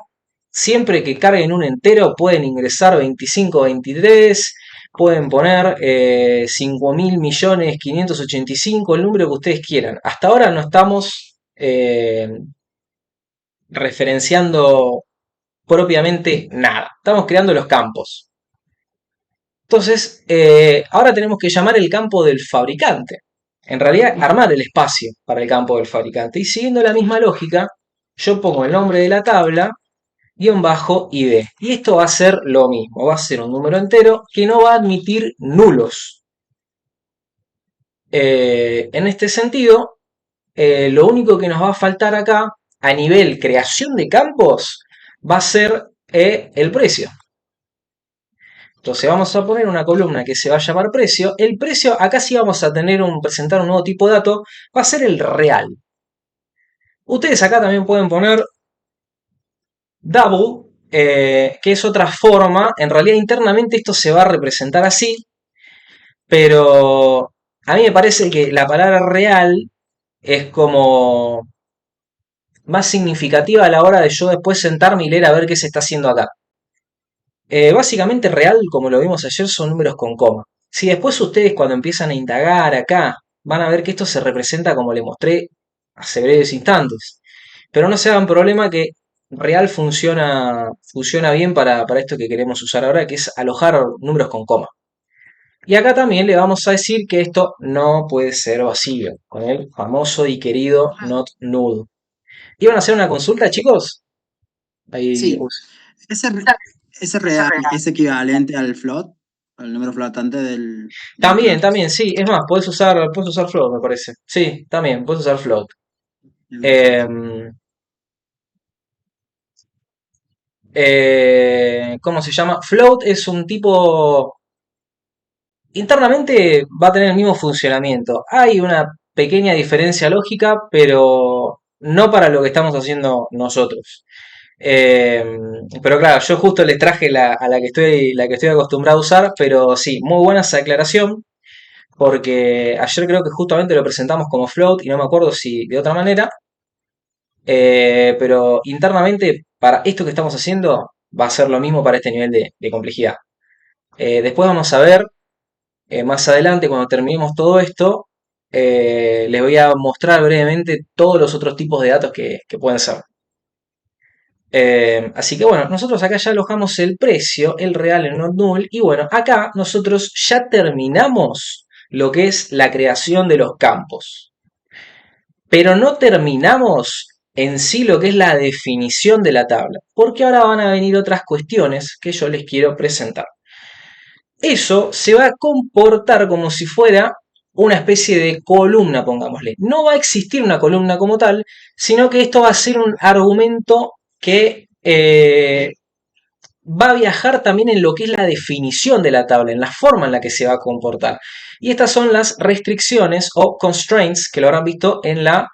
siempre que carguen un entero, pueden ingresar 25 23, pueden poner 5.000.585, el número que ustedes quieran. Hasta ahora no estamos referenciando propiamente nada, estamos creando los campos. Entonces, ahora tenemos que llamar el campo del fabricante. En realidad, armar el espacio para el campo del fabricante. Y siguiendo la misma lógica, yo pongo el nombre de la tabla, -id. Y esto va a ser lo mismo, va a ser un número entero que no va a admitir nulos. En este sentido, lo único que nos va a faltar acá, a nivel creación de campos, va a ser el precio. Entonces vamos a poner una columna que se va a llamar precio. El precio, acá sí vamos a presentar un nuevo tipo de dato, va a ser el real. Ustedes acá también pueden poner double, que es otra forma. En realidad internamente esto se va a representar así, pero a mí me parece que la palabra real es como más significativa a la hora de yo después sentarme y leer a ver qué se está haciendo acá. Básicamente real, como lo vimos ayer, son números con coma. Si después ustedes cuando empiezan a indagar acá, van a ver que esto se representa como le mostré hace breves instantes. Pero no se hagan problema que real funciona bien para esto que queremos usar ahora, que es alojar números con coma. Y acá también le vamos a decir que esto no puede ser vacío, con el famoso y querido not null. ¿Iban a hacer una consulta, chicos? Ahí, Sí, ese real es equivalente al float, al número flotante del También, clase. también, sí. Es más, puedes usar float, me parece. Sí, también, puedes usar float. Perfecto. ¿Cómo se llama? Float es un tipo, internamente va a tener el mismo funcionamiento. Hay una pequeña diferencia lógica, pero no para lo que estamos haciendo nosotros. Eh, pero claro, yo justo les traje a la que estoy acostumbrado a usar, pero sí, muy buena esa aclaración, porque ayer creo que justamente lo presentamos como float y no me acuerdo si de otra manera, pero internamente para esto que estamos haciendo va a ser lo mismo para este nivel de complejidad. Después vamos a ver, más adelante cuando terminemos todo esto, les voy a mostrar brevemente todos los otros tipos de datos que pueden ser. Así que bueno, nosotros acá ya alojamos el precio, el real en not null, y bueno, acá nosotros ya terminamos lo que es la creación de los campos, pero no terminamos en sí lo que es la definición de la tabla, porque ahora van a venir otras cuestiones que yo les quiero presentar. Eso se va a comportar como si fuera una especie de columna, pongámosle. No va a existir una columna como tal, sino que esto va a ser un argumento que va a viajar también en lo que es la definición de la tabla, en la forma en la que se va a comportar. Y estas son las restricciones o constraints que lo habrán visto en la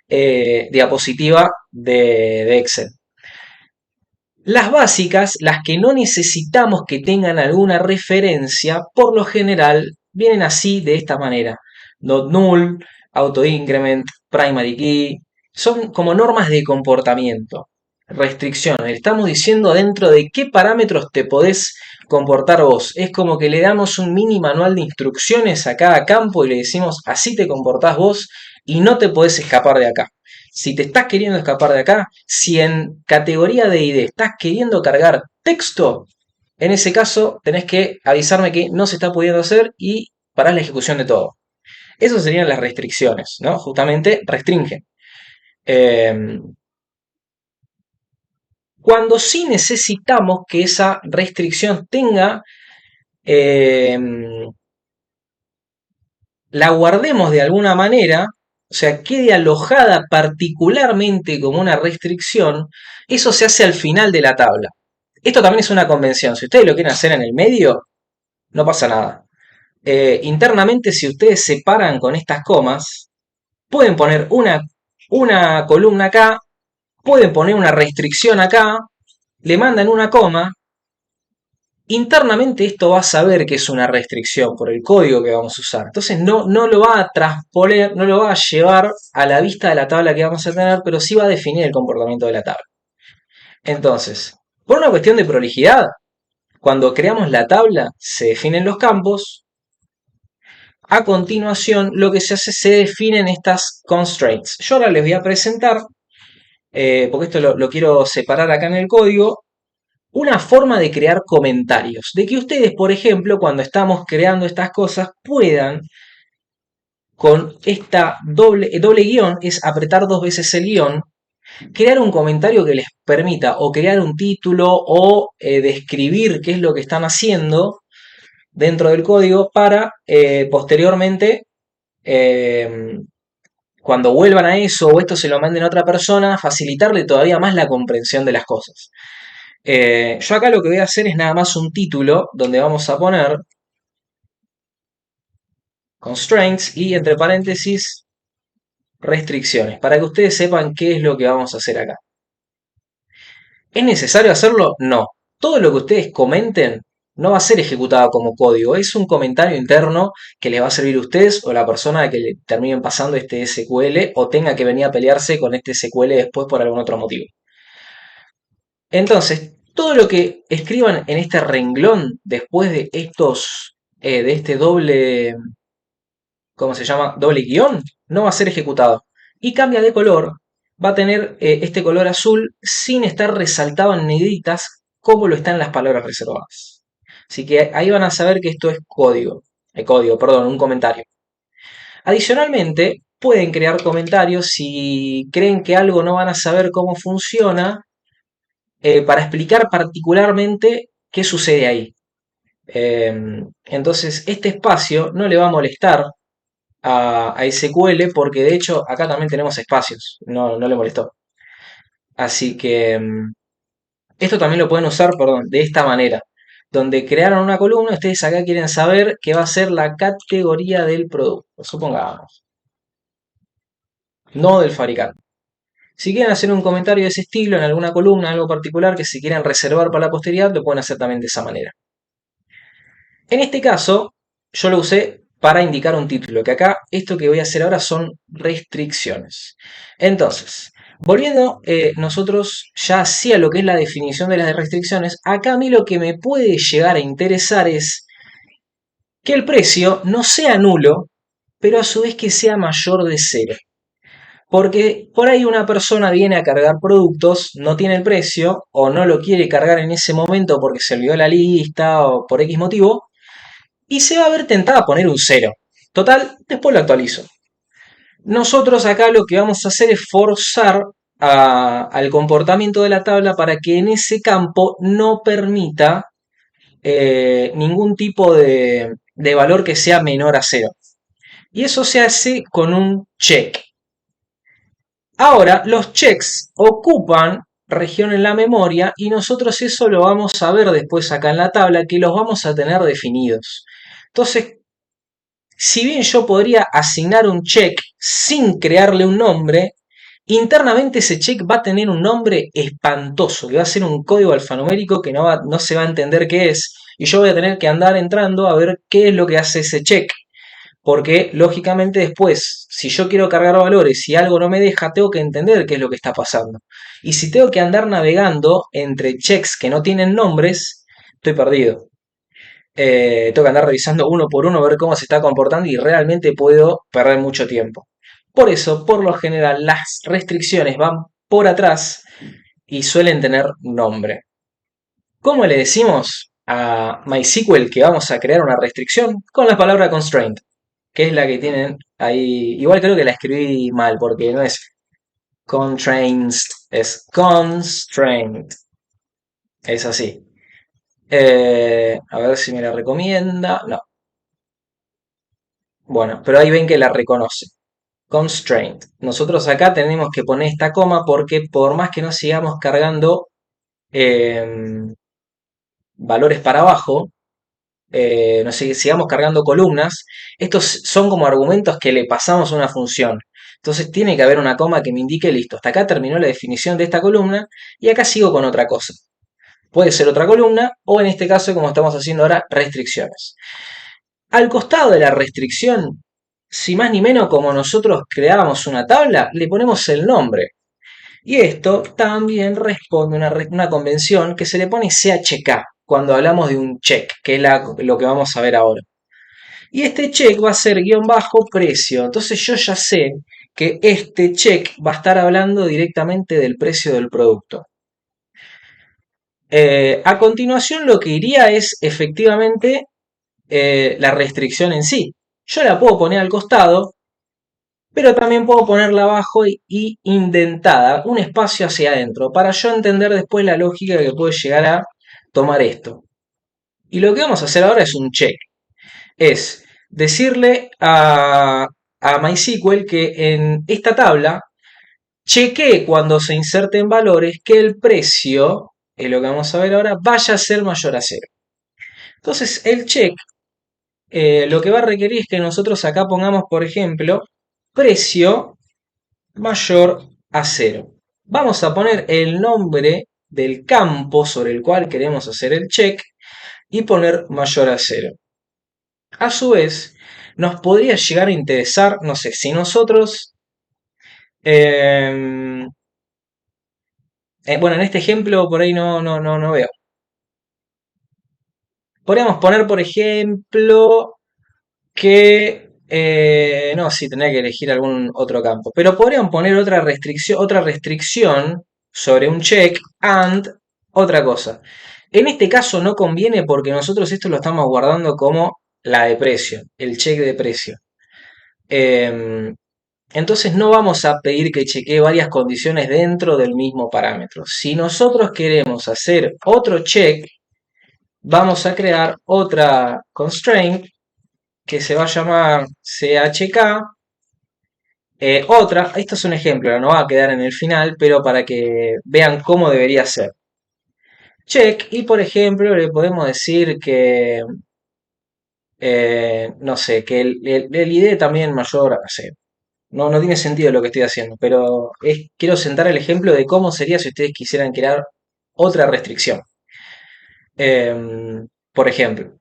diapositiva de Excel. Las básicas, las que no necesitamos que tengan alguna referencia, por lo general vienen así de esta manera. Not null, auto increment, primary key, son como normas de comportamiento, restricciones. Estamos diciendo dentro de qué parámetros te podés comportar vos. Es como que le damos un mini manual de instrucciones a cada campo y le decimos así te comportás vos y no te podés escapar de acá. Si te estás queriendo escapar de acá, si en categoría de ID estás queriendo cargar texto, en ese caso tenés que avisarme que no se está pudiendo hacer y parás la ejecución de todo. Esas serían las restricciones, ¿no? Justamente restringen. Eh, Cuando sí necesitamos que esa restricción tenga, eh, la guardemos de alguna manera, o sea, quede alojada particularmente como una restricción, eso se hace al final de la tabla. Esto también es una convención. Si ustedes lo quieren hacer en el medio, no pasa nada. Internamente, si ustedes separan con estas comas, pueden poner una columna acá, pueden poner una restricción acá, le mandan una coma. Internamente esto va a saber que es una restricción por el código que vamos a usar. Entonces no lo va a transponer, no lo va a llevar a la vista de la tabla que vamos a tener, pero sí va a definir el comportamiento de la tabla. Entonces, por una cuestión de prolijidad, cuando creamos la tabla se definen los campos. A continuación, lo que se hace, se definen estas constraints. Yo ahora les voy a presentar, porque esto lo quiero separar acá en el código, una forma de crear comentarios. De que ustedes, por ejemplo, cuando estamos creando estas cosas, puedan, con esta doble guión, es apretar dos veces el guión, crear un comentario que les permita o crear un título o describir qué es lo que están haciendo dentro del código para posteriormente, eh, cuando vuelvan a eso o esto se lo manden a otra persona, facilitarle todavía más la comprensión de las cosas. Yo acá lo que voy a hacer es nada más un título donde vamos a poner constraints y entre paréntesis restricciones, para que ustedes sepan qué es lo que vamos a hacer acá. ¿Es necesario hacerlo? No. Todo lo que ustedes comenten no va a ser ejecutado como código, es un comentario interno que les va a servir a ustedes o a la persona que le terminen pasando este SQL o tenga que venir a pelearse con este SQL después por algún otro motivo. Entonces, todo lo que escriban en este renglón después de de este doble, ¿cómo se llama? Doble guión, no va a ser ejecutado. Y cambia de color, va a tener este color azul sin estar resaltado en negritas como lo están las palabras reservadas. Así que ahí van a saber que esto es un comentario. Adicionalmente, pueden crear comentarios si creen que algo no van a saber cómo funciona, para explicar particularmente qué sucede ahí. Entonces, este espacio no le va a molestar a SQL porque de hecho acá también tenemos espacios, no le molestó. Así que Esto también lo pueden usar, perdón, de esta manera, donde crearon una columna, ustedes acá quieren saber qué va a ser la categoría del producto, supongamos, no del fabricante. Si quieren hacer un comentario de ese estilo en alguna columna, algo particular que se quieran reservar para la posteridad, lo pueden hacer también de esa manera. En este caso, yo lo usé para indicar un título, que acá esto que voy a hacer ahora son restricciones. Entonces, volviendo nosotros ya hacia lo que es la definición de las restricciones, acá a mí lo que me puede llegar a interesar es que el precio no sea nulo, pero a su vez que sea mayor de cero. Porque por ahí una persona viene a cargar productos, no tiene el precio o no lo quiere cargar en ese momento porque se olvidó la lista o por X motivo y se va a ver tentada a poner un cero. Total, después lo actualizo. Nosotros acá lo que vamos a hacer es forzar al comportamiento de la tabla para que en ese campo no permita ningún tipo de valor que sea menor a cero. Y eso se hace con un check. Ahora, los checks ocupan región en la memoria y nosotros eso lo vamos a ver después acá en la tabla que los vamos a tener definidos. Entonces, si bien yo podría asignar un check sin crearle un nombre, internamente ese check va a tener un nombre espantoso, que va a ser un código alfanumérico que no se va a entender qué es, y yo voy a tener que andar entrando a ver qué es lo que hace ese check. Porque lógicamente después, si yo quiero cargar valores y algo no me deja, tengo que entender qué es lo que está pasando. Y si tengo que andar navegando entre checks que no tienen nombres, estoy perdido. Tengo que andar revisando uno por uno, ver cómo se está comportando y realmente puedo perder mucho tiempo. Por eso, por lo general, las restricciones van por atrás y suelen tener nombre. ¿Cómo le decimos a MySQL que vamos a crear una restricción? Con la palabra constraint, que es la que tienen ahí. Igual creo que la escribí mal porque no es constraints, es constraint. Es así. A ver si me la recomienda. No. Bueno, pero ahí ven que la reconoce. Constraint. Nosotros acá tenemos que poner esta coma porque por más que no sigamos cargando valores para abajo, no sé, sigamos cargando columnas, estos son como argumentos que le pasamos a una función. Entonces tiene que haber una coma que me indique, listo, hasta acá terminó la definición de esta columna y acá sigo con otra cosa. Puede ser otra columna o en este caso, como estamos haciendo ahora, restricciones. Al costado de la restricción, si más ni menos como nosotros creábamos una tabla, le ponemos el nombre. Y esto también responde a una convención que se le pone CHK cuando hablamos de un check, que es lo que vamos a ver ahora. Y este check va a ser guión bajo precio. Entonces yo ya sé que este check va a estar hablando directamente del precio del producto. A continuación lo que iría es efectivamente la restricción en sí. Yo la puedo poner al costado, pero también puedo ponerla abajo y indentada, un espacio hacia adentro, para yo entender después la lógica que puede llegar a tomar esto. Y lo que vamos a hacer ahora es un check. Es decirle a MySQL que en esta tabla chequee cuando se inserten valores que el precio, es lo que vamos a ver ahora, vaya a ser mayor a cero. Entonces el check lo que va a requerir es que nosotros acá pongamos, por ejemplo, precio mayor a cero. Vamos a poner el nombre del campo sobre el cual queremos hacer el check y poner mayor a cero. A su vez, nos podría llegar a interesar, no sé, si nosotros, bueno, en este ejemplo por ahí no veo. Podríamos poner, por ejemplo, que, no, sí, tendría que elegir algún otro campo, pero podrían poner otra restricción sobre un check and otra cosa. En este caso no conviene porque nosotros esto lo estamos guardando como la de precio, el check de precio. Entonces no vamos a pedir que chequee varias condiciones dentro del mismo parámetro. Si nosotros queremos hacer otro check, vamos a crear otra constraint que se va a llamar CHK. Esto es un ejemplo, no va a quedar en el final, pero para que vean cómo debería ser. check, y por ejemplo le podemos decir que, no sé, que el ID también mayor, no sé. No tiene sentido lo que estoy haciendo, pero quiero sentar el ejemplo de cómo sería si ustedes quisieran crear otra restricción. Por ejemplo,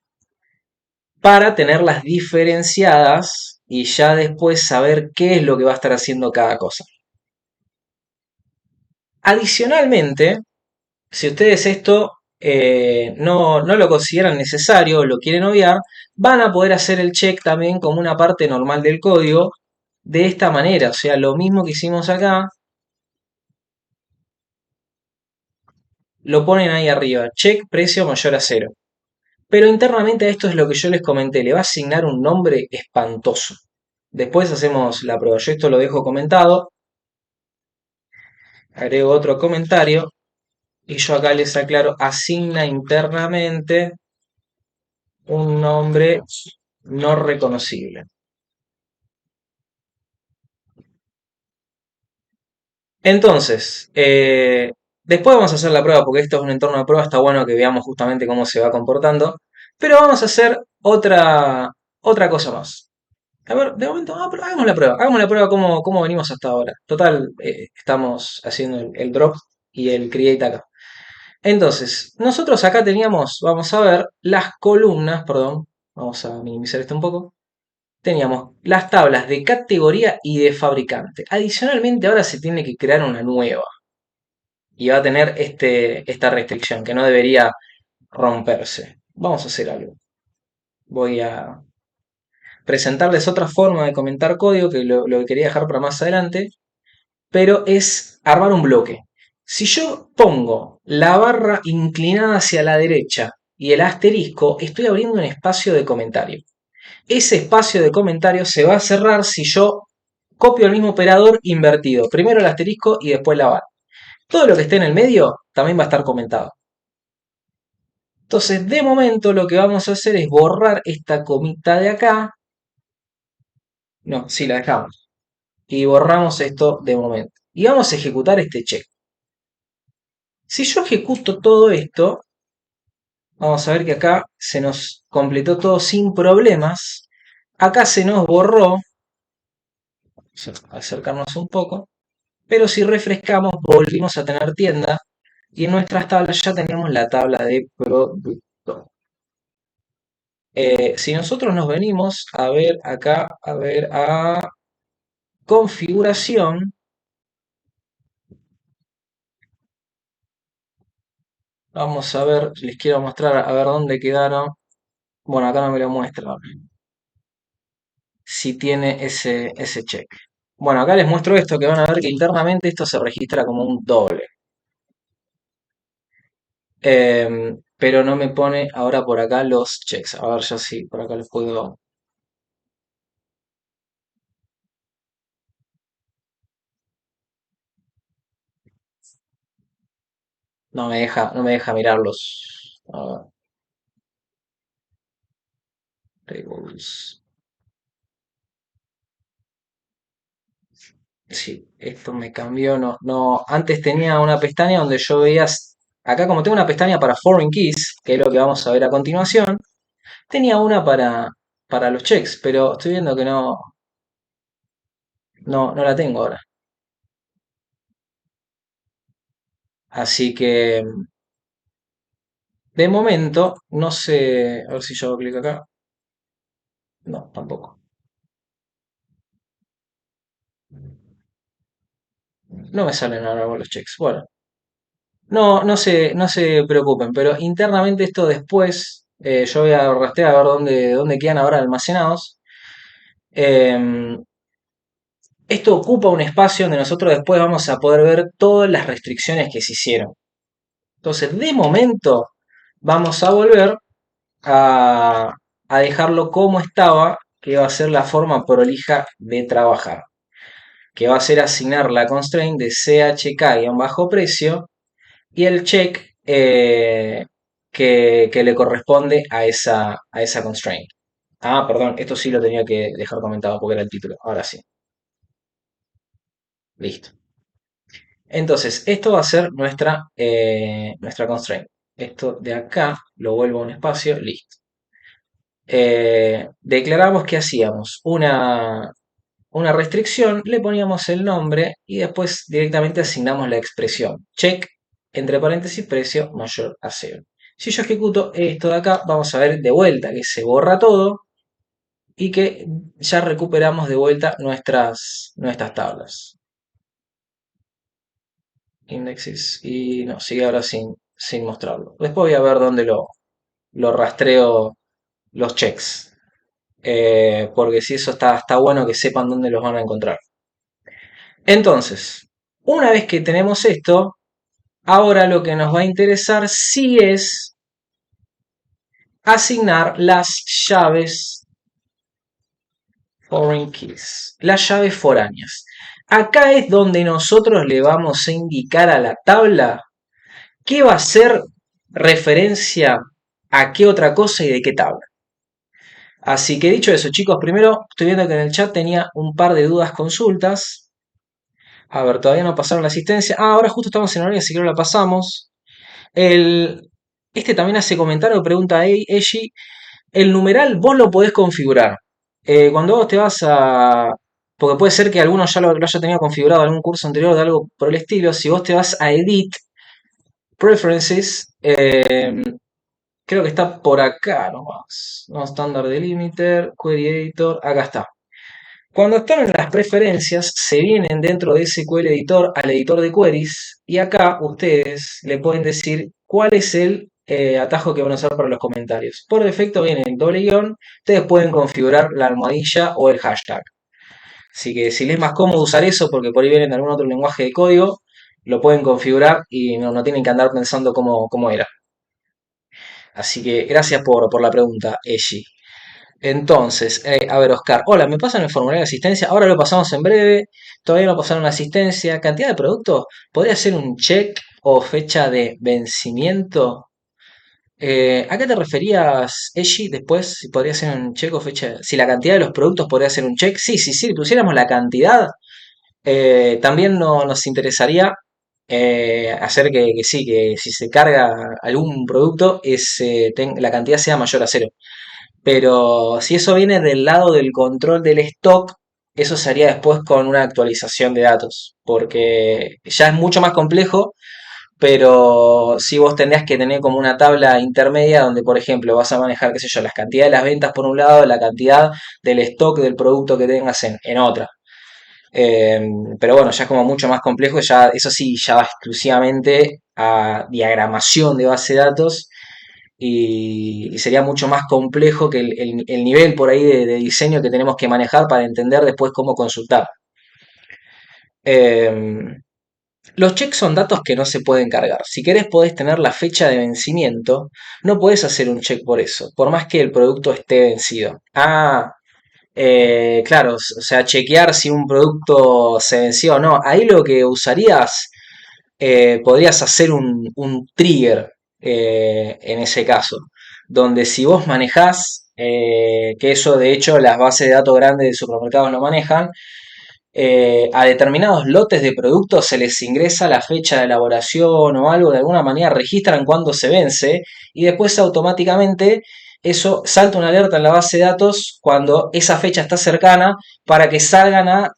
para tenerlas diferenciadas y ya después saber qué es lo que va a estar haciendo cada cosa. Adicionalmente, si ustedes esto no lo consideran necesario o lo quieren obviar, van a poder hacer el check también como una parte normal del código de esta manera. O sea, lo mismo que hicimos acá, lo ponen ahí arriba, check precio mayor a cero. Pero internamente a esto es lo que yo les comenté, le va a asignar un nombre espantoso. Después hacemos la prueba, yo esto lo dejo comentado, agrego otro comentario y yo acá les aclaro, asigna internamente un nombre no reconocible. Entonces, después vamos a hacer la prueba porque esto es un entorno de prueba, está bueno que veamos justamente cómo se va comportando, pero vamos a hacer otra cosa más. A ver, de momento, pero hagamos la prueba cómo venimos hasta ahora. Total, estamos haciendo el drop y el create acá. Entonces, nosotros acá teníamos, vamos a ver, las columnas, perdón, vamos a minimizar esto un poco. Teníamos las tablas de categoría y de fabricante. Adicionalmente, ahora se tiene que crear una nueva y va a tener esta restricción que no debería romperse. Vamos a hacer algo. Voy a presentarles otra forma de comentar código que lo quería dejar para más adelante, pero es armar un bloque. Si yo pongo la barra inclinada hacia la derecha y el asterisco, estoy abriendo un espacio de comentario. Ese espacio de comentario se va a cerrar si yo copio el mismo operador invertido. Primero el asterisco y después la barra. Todo lo que esté en el medio también va a estar comentado. Entonces, de momento lo que vamos a hacer es borrar esta comita de acá. No, sí, la dejamos. Y borramos esto de momento. Y vamos a ejecutar este check. Si yo ejecuto todo esto, vamos a ver que acá se nos completó todo sin problemas. Acá se nos borró. Vamos a acercarnos un poco. Pero si refrescamos, volvimos a tener tienda. Y en nuestras tablas ya teníamos la tabla de producto. Si nosotros nos venimos a ver acá, a ver a configuración, vamos a ver, les quiero mostrar a ver dónde quedaron. Bueno, acá no me lo muestra si tiene ese check. Bueno, acá les muestro esto, que van a ver que internamente esto se registra como un doble. Pero no me pone ahora por acá los checks. A ver, yo sí, por acá los puedo. No me deja mirarlos. A ver, tables. Sí, esto me cambió. No, antes tenía una pestaña donde yo veía. Acá, como tengo una pestaña para foreign keys, que es lo que vamos a ver a continuación, tenía una para los checks, pero estoy viendo que no la tengo ahora. Así que de momento, no sé. A ver si yo hago clic acá. No, tampoco. No me salen ahora los checks. Bueno, no se preocupen, pero internamente esto después, yo voy a rastrear a ver dónde quedan ahora almacenados. Em, Esto ocupa un espacio donde nosotros después vamos a poder ver todas las restricciones que se hicieron. Entonces, de momento, vamos a volver a dejarlo como estaba, que va a ser la forma prolija de trabajar, que va a ser asignar la constraint de chk-precio y el check que le corresponde a esa constraint. Ah, perdón, esto sí lo tenía que dejar comentado porque era el título. Ahora sí, listo. Entonces, esto va a ser nuestra constraint. esto de acá, lo vuelvo a un espacio, listo. Declaramos que hacíamos una restricción, le poníamos el nombre y después directamente asignamos la expresión. Check, entre paréntesis, precio mayor a cero. Si yo ejecuto esto de acá, vamos a ver de vuelta que se borra todo y que ya recuperamos de vuelta nuestras tablas. Indexes y no, sigue ahora sin mostrarlo. Después voy a ver dónde lo rastreo los checks. Porque si eso está bueno que sepan dónde los van a encontrar. Entonces, una vez que tenemos esto, ahora lo que nos va a interesar sí es asignar las llaves foreign keys, las llaves foráneas. Acá es donde nosotros le vamos a indicar a la tabla qué va a ser referencia a qué otra cosa y de qué tabla. Así que dicho eso, chicos, primero estoy viendo que en el chat tenía un par de dudas, consultas. A ver, todavía no pasaron la asistencia. Ahora justo estamos en horario, así que no la pasamos. Este también hace comentario, pregunta a Eiji. El numeral vos lo podés configurar. Cuando vos te vas a... Porque puede ser que alguno ya lo haya tenido configurado en algún curso anterior de algo por el estilo. Si vos te vas a Edit, Preferences, creo que está por acá nomás. No, Standard Delimiter, Query Editor, acá está. Cuando están en las preferencias, se vienen dentro de SQL Editor al editor de queries y acá ustedes le pueden decir cuál es el atajo que van a usar para los comentarios. Por defecto viene el doble guión, ustedes pueden configurar la almohadilla o el hashtag. Así que si les es más cómodo usar eso, porque por ahí vienen de algún otro lenguaje de código, lo pueden configurar y no tienen que andar pensando cómo era. Así que gracias por la pregunta, Eji. Entonces, a ver, Oscar, hola, ¿me pasan el formulario de asistencia? Ahora lo pasamos en breve, todavía no pasaron la asistencia. ¿Cantidad de productos? ¿Podría ser un check o fecha de vencimiento? ¿A qué te referías, Eshi? Después, si podría ser un check o fecha. Si la cantidad de los productos podría ser un check. Sí, si pusiéramos la cantidad, también nos interesaría hacer que sí, que si se carga algún producto, la cantidad sea mayor a cero. Pero si eso viene del lado del control del stock, eso se haría después con una actualización de datos, porque ya es mucho más complejo, pero si vos tendrías que tener como una tabla intermedia donde, por ejemplo, vas a manejar, qué sé yo, las cantidades de las ventas por un lado, la cantidad del stock del producto que tengas en otra. Eh, pero bueno, ya es como mucho más complejo, ya eso sí, ya va exclusivamente a diagramación de base de datos y sería mucho más complejo que el nivel por ahí de diseño que tenemos que manejar para entender después cómo consultar. Eh, los checks son datos que no se pueden cargar. Si querés podés tener la fecha de vencimiento, no podés hacer un check por eso, por más que el producto esté vencido. Claro, o sea, chequear si un producto se venció o no. Ahí lo que usarías, podrías hacer un trigger en ese caso, donde si vos manejás, que eso de hecho las bases de datos grandes de supermercados lo manejan, a determinados lotes de productos se les ingresa la fecha de elaboración o algo, de alguna manera registran cuándo se vence y después automáticamente eso salta una alerta en la base de datos cuando esa fecha está cercana para que salgan a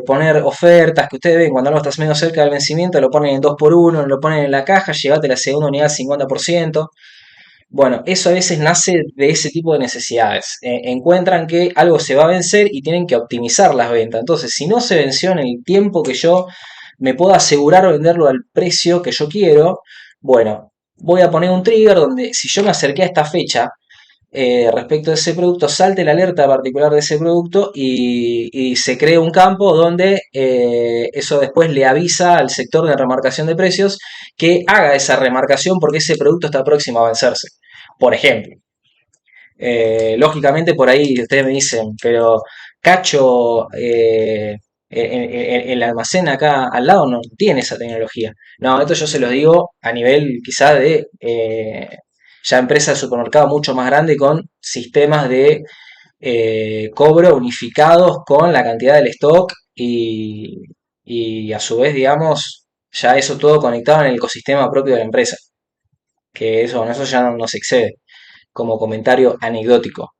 poner ofertas que ustedes ven cuando algo está medio cerca del vencimiento, lo ponen en 2x1, lo ponen en la caja, llegate la segunda unidad al 50%. Bueno, eso a veces nace de ese tipo de necesidades. Encuentran que algo se va a vencer y tienen que optimizar las ventas. Entonces, si no se venció en el tiempo que yo me puedo asegurar venderlo al precio que yo quiero, bueno, voy a poner un trigger donde si yo me acerqué a esta fecha respecto de ese producto, salte la alerta particular de ese producto y se cree un campo donde eso después le avisa al sector de remarcación de precios que haga esa remarcación porque ese producto está próximo a vencerse. Por ejemplo, lógicamente por ahí ustedes me dicen, pero Cacho, el almacén acá al lado no tiene esa tecnología. No, esto yo se los digo a nivel quizá de ya empresa de supermercado mucho más grande con sistemas de cobro unificados con la cantidad del stock y a su vez, digamos, ya eso todo conectado en el ecosistema propio de la empresa. que eso ya no nos excede, como comentario anecdótico.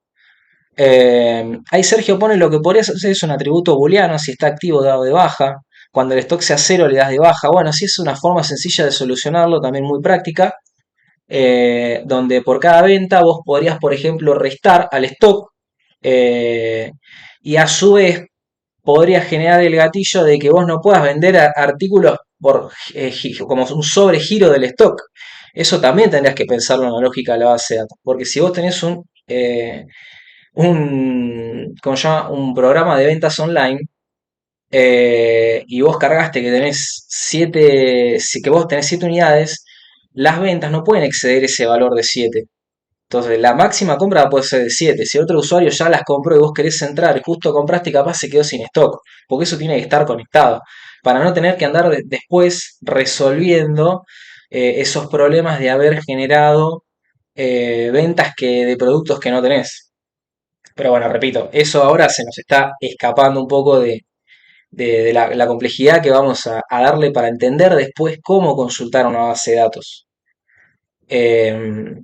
Ahí Sergio pone lo que podría hacer es un atributo booleano, si está activo dado de baja. Cuando el stock sea cero le das de baja. Bueno, sí es una forma sencilla de solucionarlo, también muy práctica, donde por cada venta vos podrías, por ejemplo, restar al stock, eh, y a su vez podría generar el gatillo de que vos no puedas vender artículos por como un sobregiro del stock. Eso también tendrías que pensarlo en la lógica de la base de datos, porque si vos tenés ¿cómo se llama? Un programa de ventas online, y vos cargaste que tenés 7, que vos tenés 7 unidades, las ventas no pueden exceder ese valor de 7. Entonces, la máxima compra puede ser de 7. Si otro usuario ya las compró y vos querés entrar y justo compraste y capaz se quedó sin stock, porque eso tiene que estar conectado, para no tener que andar después resolviendo esos problemas de haber generado ventas de productos que no tenés. Pero bueno, repito, eso ahora se nos está escapando un poco de la complejidad que vamos a darle para entender después cómo consultar una base de datos. Eh,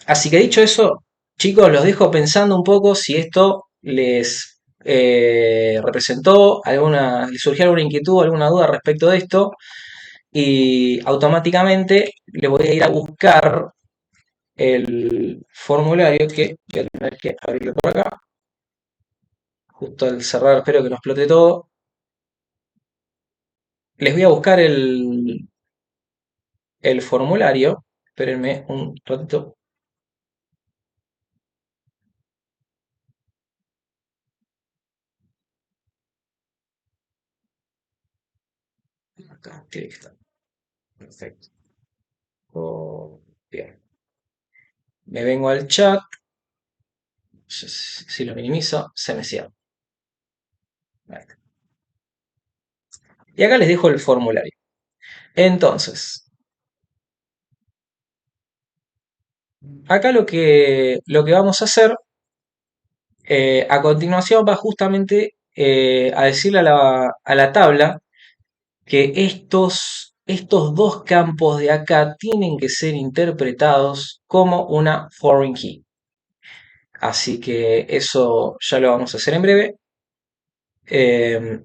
Así que dicho eso, chicos, los dejo pensando un poco si esto les representó alguna, les surgió alguna inquietud, alguna duda respecto de esto, y automáticamente le voy a ir a buscar el formulario que voy a tener que abrirlo por acá. Justo al cerrar, espero que no explote todo. Les voy a buscar el formulario. Espérenme un ratito. Acá tiene que estar. Perfecto. Bien. Me vengo al chat. Si lo minimizo, se me cierra. Ahí está. Y acá les dejo el formulario. Entonces, acá lo que vamos a hacer a continuación va justamente a decirle a la tabla que estos dos campos de acá tienen que ser interpretados como una foreign key. Así que eso ya lo vamos a hacer en breve. Eh,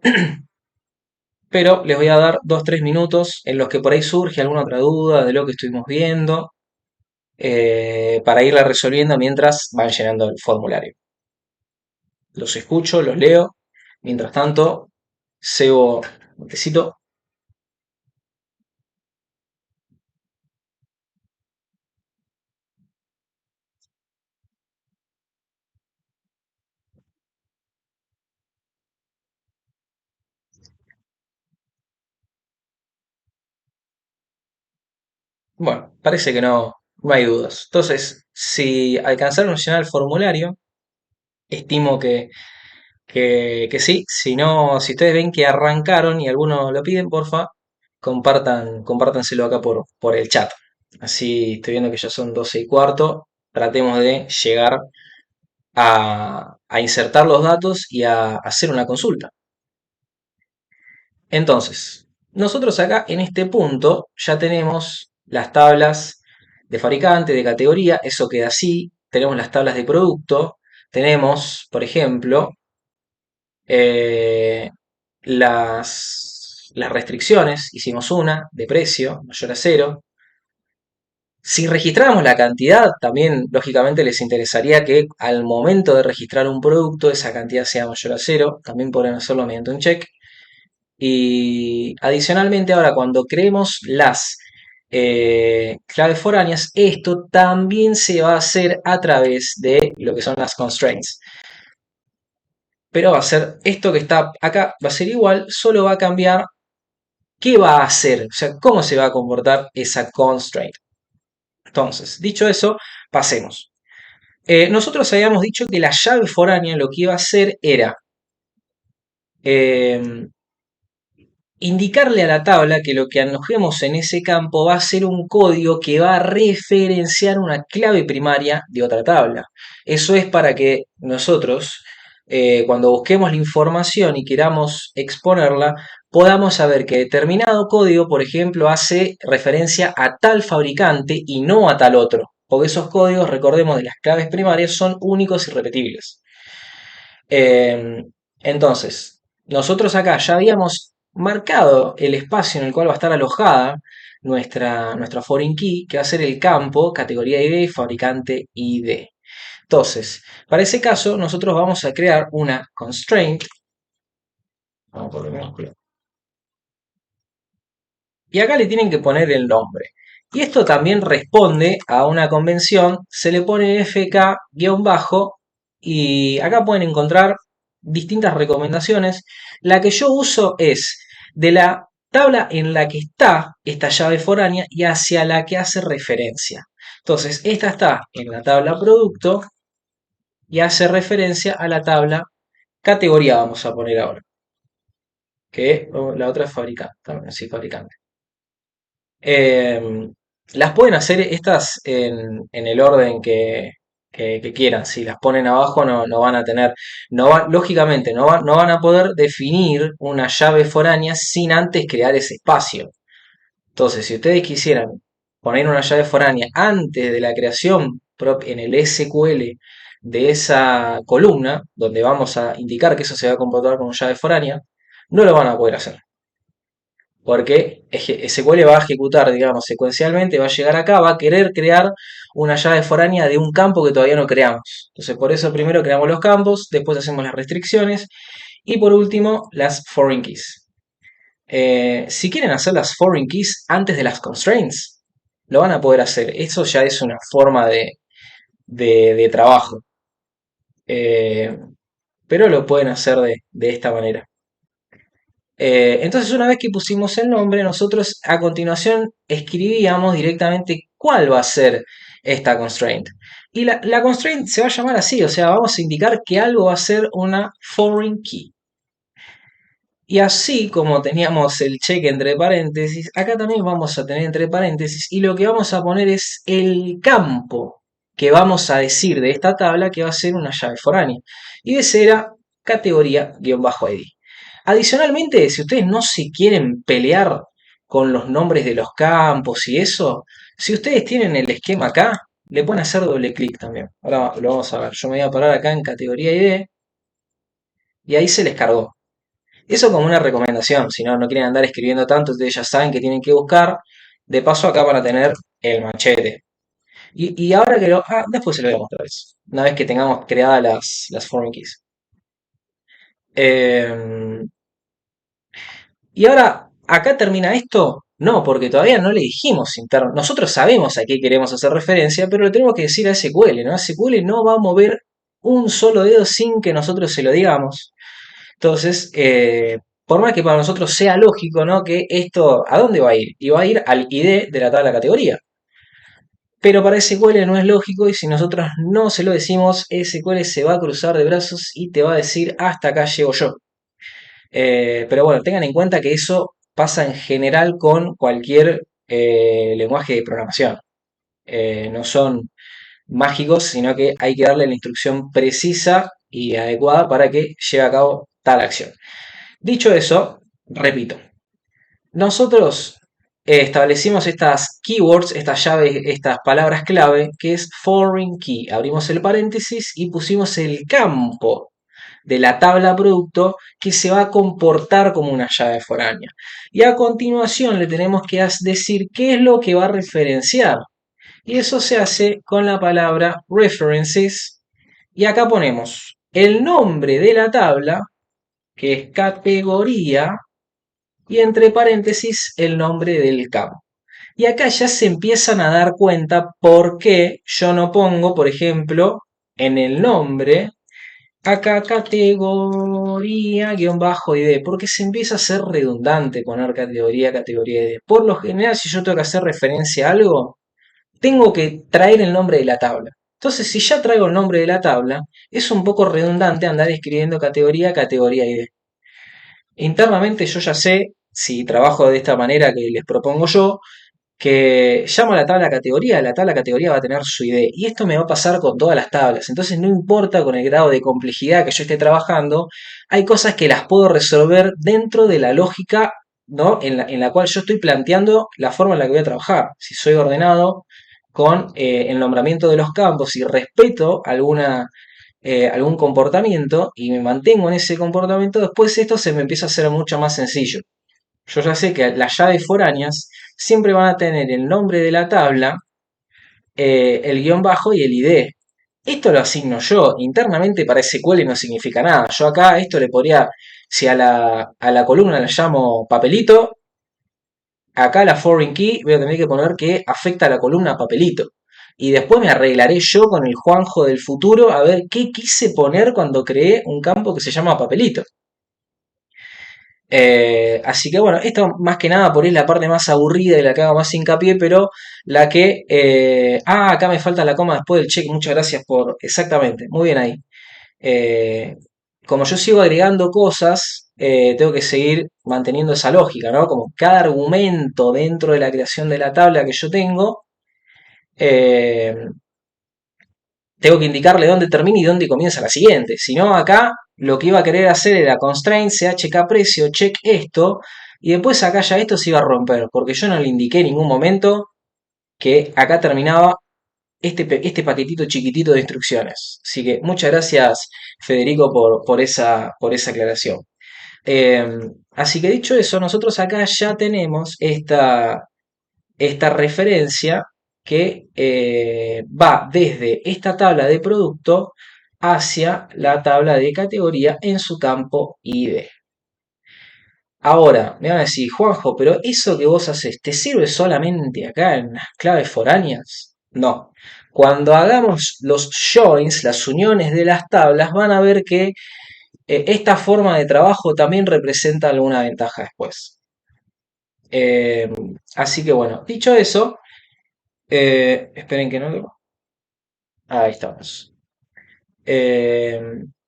pero les voy a dar 2-3 minutos en los que por ahí surge alguna otra duda de lo que estuvimos viendo, para irla resolviendo mientras van llenando el formulario. Los escucho, los leo. Mientras tanto, cebo un tecito. Bueno, parece que no hay dudas. Entonces, si alcanzaron a llenar el formulario, estimo que sí. Si no, si ustedes ven que arrancaron y alguno lo piden, porfa, compártanselo acá por el chat. Así estoy viendo que ya son 12:15. Tratemos de llegar a insertar los datos y a hacer una consulta. Entonces, nosotros acá en este punto ya tenemos las tablas de fabricante, de categoría, eso queda así. Tenemos las tablas de producto, tenemos, por ejemplo, eh, las restricciones. Hicimos una de precio mayor a 0. Si registráramos la cantidad, también lógicamente les interesaría que al momento de registrar un producto esa cantidad sea mayor a 0. También podrán hacerlo mediante un check. Y adicionalmente ahora cuando creemos las claves foráneas, esto también se va a hacer a través de lo que son las constraints. Pero va a ser esto que está acá, va a ser igual, solo va a cambiar qué va a hacer, o sea, cómo se va a comportar esa constraint. Entonces, dicho eso, pasemos. Nosotros habíamos dicho que la llave foránea lo que iba a hacer era eh, indicarle a la tabla que lo que alojemos en ese campo va a ser un código que va a referenciar una clave primaria de otra tabla. Eso es para que nosotros, cuando busquemos la información y queramos exponerla, podamos saber que determinado código, por ejemplo, hace referencia a tal fabricante y no a tal otro. Porque esos códigos, recordemos, de las claves primarias son únicos y repetibles. Entonces, nosotros acá ya habíamos marcado el espacio en el cual va a estar alojada nuestra foreign key, que va a ser el campo categoría ID y fabricante ID. Entonces, para ese caso, nosotros vamos a crear una constraint. Vamos a poner minúscula. Y acá le tienen que poner el nombre. Y esto también responde a una convención. Se le pone fk-bajo y acá pueden encontrar distintas recomendaciones. La que yo uso es de la tabla en la que está esta llave foránea y hacia la que hace referencia. Entonces, esta está en la tabla producto y hace referencia a la tabla categoría, vamos a poner ahora. Que la otra es fabricante, también, sí, fabricante. Las pueden hacer estas en el orden que quieran. Si las ponen abajo no van a tener, lógicamente no van a poder definir una llave foránea sin antes crear ese espacio. Entonces, si ustedes quisieran poner una llave foránea antes de la creación en el SQL de esa columna, donde vamos a indicar que eso se va a comportar como llave foránea, no lo van a poder hacer. Porque SQL va a ejecutar, digamos, secuencialmente, va a llegar acá, va a querer crear una llave foránea de un campo que todavía no creamos. Entonces, por eso primero creamos los campos, después hacemos las restricciones y por último las foreign keys. Si quieren hacer las foreign keys antes de las constraints, lo van a poder hacer. Eso ya es una forma de trabajo. Pero lo pueden hacer de esta manera. Entonces, una vez que pusimos el nombre, nosotros a continuación escribíamos directamente cuál va a ser esta constraint. Y la constraint se va a llamar así, o sea, vamos a indicar que algo va a ser una foreign key. Y así como teníamos el check entre paréntesis, acá también vamos a tener entre paréntesis y lo que vamos a poner es el campo que vamos a decir de esta tabla que va a ser una llave foránea. Y ese era categoría-id. Adicionalmente, si ustedes no se quieren pelear con los nombres de los campos y eso, si ustedes tienen el esquema acá, le pueden hacer doble clic también. Ahora lo vamos a ver. Yo me voy a parar acá en categoría ID y ahí se les cargó. Eso como una recomendación, si no quieren andar escribiendo tanto, ustedes ya saben que tienen que buscar. De paso acá van a tener el machete. Y ahora que después se lo voy a mostrar eso. Una vez que tengamos creadas las foreign keys. Y ahora, ¿acá termina esto? No, porque todavía no le dijimos interno. Nosotros sabemos a qué queremos hacer referencia, pero le tenemos que decir a SQL, ¿no? SQL no va a mover un solo dedo sin que nosotros se lo digamos. Entonces, por más que para nosotros sea lógico, ¿no? Que esto, ¿a dónde va a ir? Y va a ir al ID de la tabla categoría. Pero para SQL no es lógico y si nosotros no se lo decimos, SQL se va a cruzar de brazos y te va a decir hasta acá llego yo. Pero bueno, tengan en cuenta que eso pasa en general con cualquier lenguaje de programación. No son mágicos, sino que hay que darle la instrucción precisa y adecuada para que lleve a cabo tal acción. Dicho eso, repito, nosotros establecimos estas keywords, estas llaves, estas palabras clave, que es foreign key. Abrimos el paréntesis y pusimos el campo de la tabla producto que se va a comportar como una llave foránea. Y a continuación le tenemos que decir qué es lo que va a referenciar. Y eso se hace con la palabra references. Y acá ponemos el nombre de la tabla, que es categoría, y entre paréntesis el nombre del campo. Y acá ya se empiezan a dar cuenta por qué yo no pongo, por ejemplo, en el nombre acá categoría-id, porque se empieza a ser redundante poner categoría id. Por lo general, si yo tengo que hacer referencia a algo, tengo que traer el nombre de la tabla. Entonces, si ya traigo el nombre de la tabla, es un poco redundante andar escribiendo categoría id. Internamente yo ya sé, si trabajo de esta manera que les propongo yo, que llamo a la tabla categoría va a tener su ID, y esto me va a pasar con todas las tablas, entonces no importa con el grado de complejidad que yo esté trabajando, hay cosas que las puedo resolver dentro de la lógica, ¿no? En la cual yo estoy planteando la forma en la que voy a trabajar. Si soy ordenado con el nombramiento de los campos y respeto algún comportamiento y me mantengo en ese comportamiento, después esto se me empieza a hacer mucho más sencillo. Yo ya sé que las llaves foráneas siempre van a tener el nombre de la tabla, el guión bajo y el ID. Esto lo asigno yo. Internamente para SQL no significa nada. Yo acá esto le podría, si a la columna la llamo papelito, acá la foreign key voy a tener que poner que afecta a la columna papelito. Y después me arreglaré yo con el Juanjo del futuro a ver qué quise poner cuando creé un campo que se llama papelito. Así que bueno, esto más que nada por ahí es la parte más aburrida y la que hago más hincapié, pero la que... acá me falta la coma después del check, muchas gracias por... Exactamente, muy bien ahí. Eh, Como yo sigo agregando cosas, tengo que seguir manteniendo esa lógica, ¿no? Como cada argumento dentro de la creación de la tabla que yo tengo, eh, tengo que indicarle dónde termina y dónde comienza la siguiente. Si no, acá lo que iba a querer hacer era constraint, chk precio, check esto, y después acá ya esto se iba a romper, porque yo no le indiqué en ningún momento que acá terminaba este paquetito chiquitito de instrucciones. Así que muchas gracias, Federico, por esa aclaración. Eh, Así que dicho eso, nosotros acá ya tenemos esta referencia que va desde esta tabla de producto hacia la tabla de categoría en su campo ID. Ahora, me van a decir, Juanjo, pero eso que vos haces, ¿te sirve solamente acá en las claves foráneas? No. Cuando hagamos los joins, las uniones de las tablas, van a ver que esta forma de trabajo también representa alguna ventaja después. Eh, Así que bueno, dicho eso, esperen que no. Ahí estamos. Eh,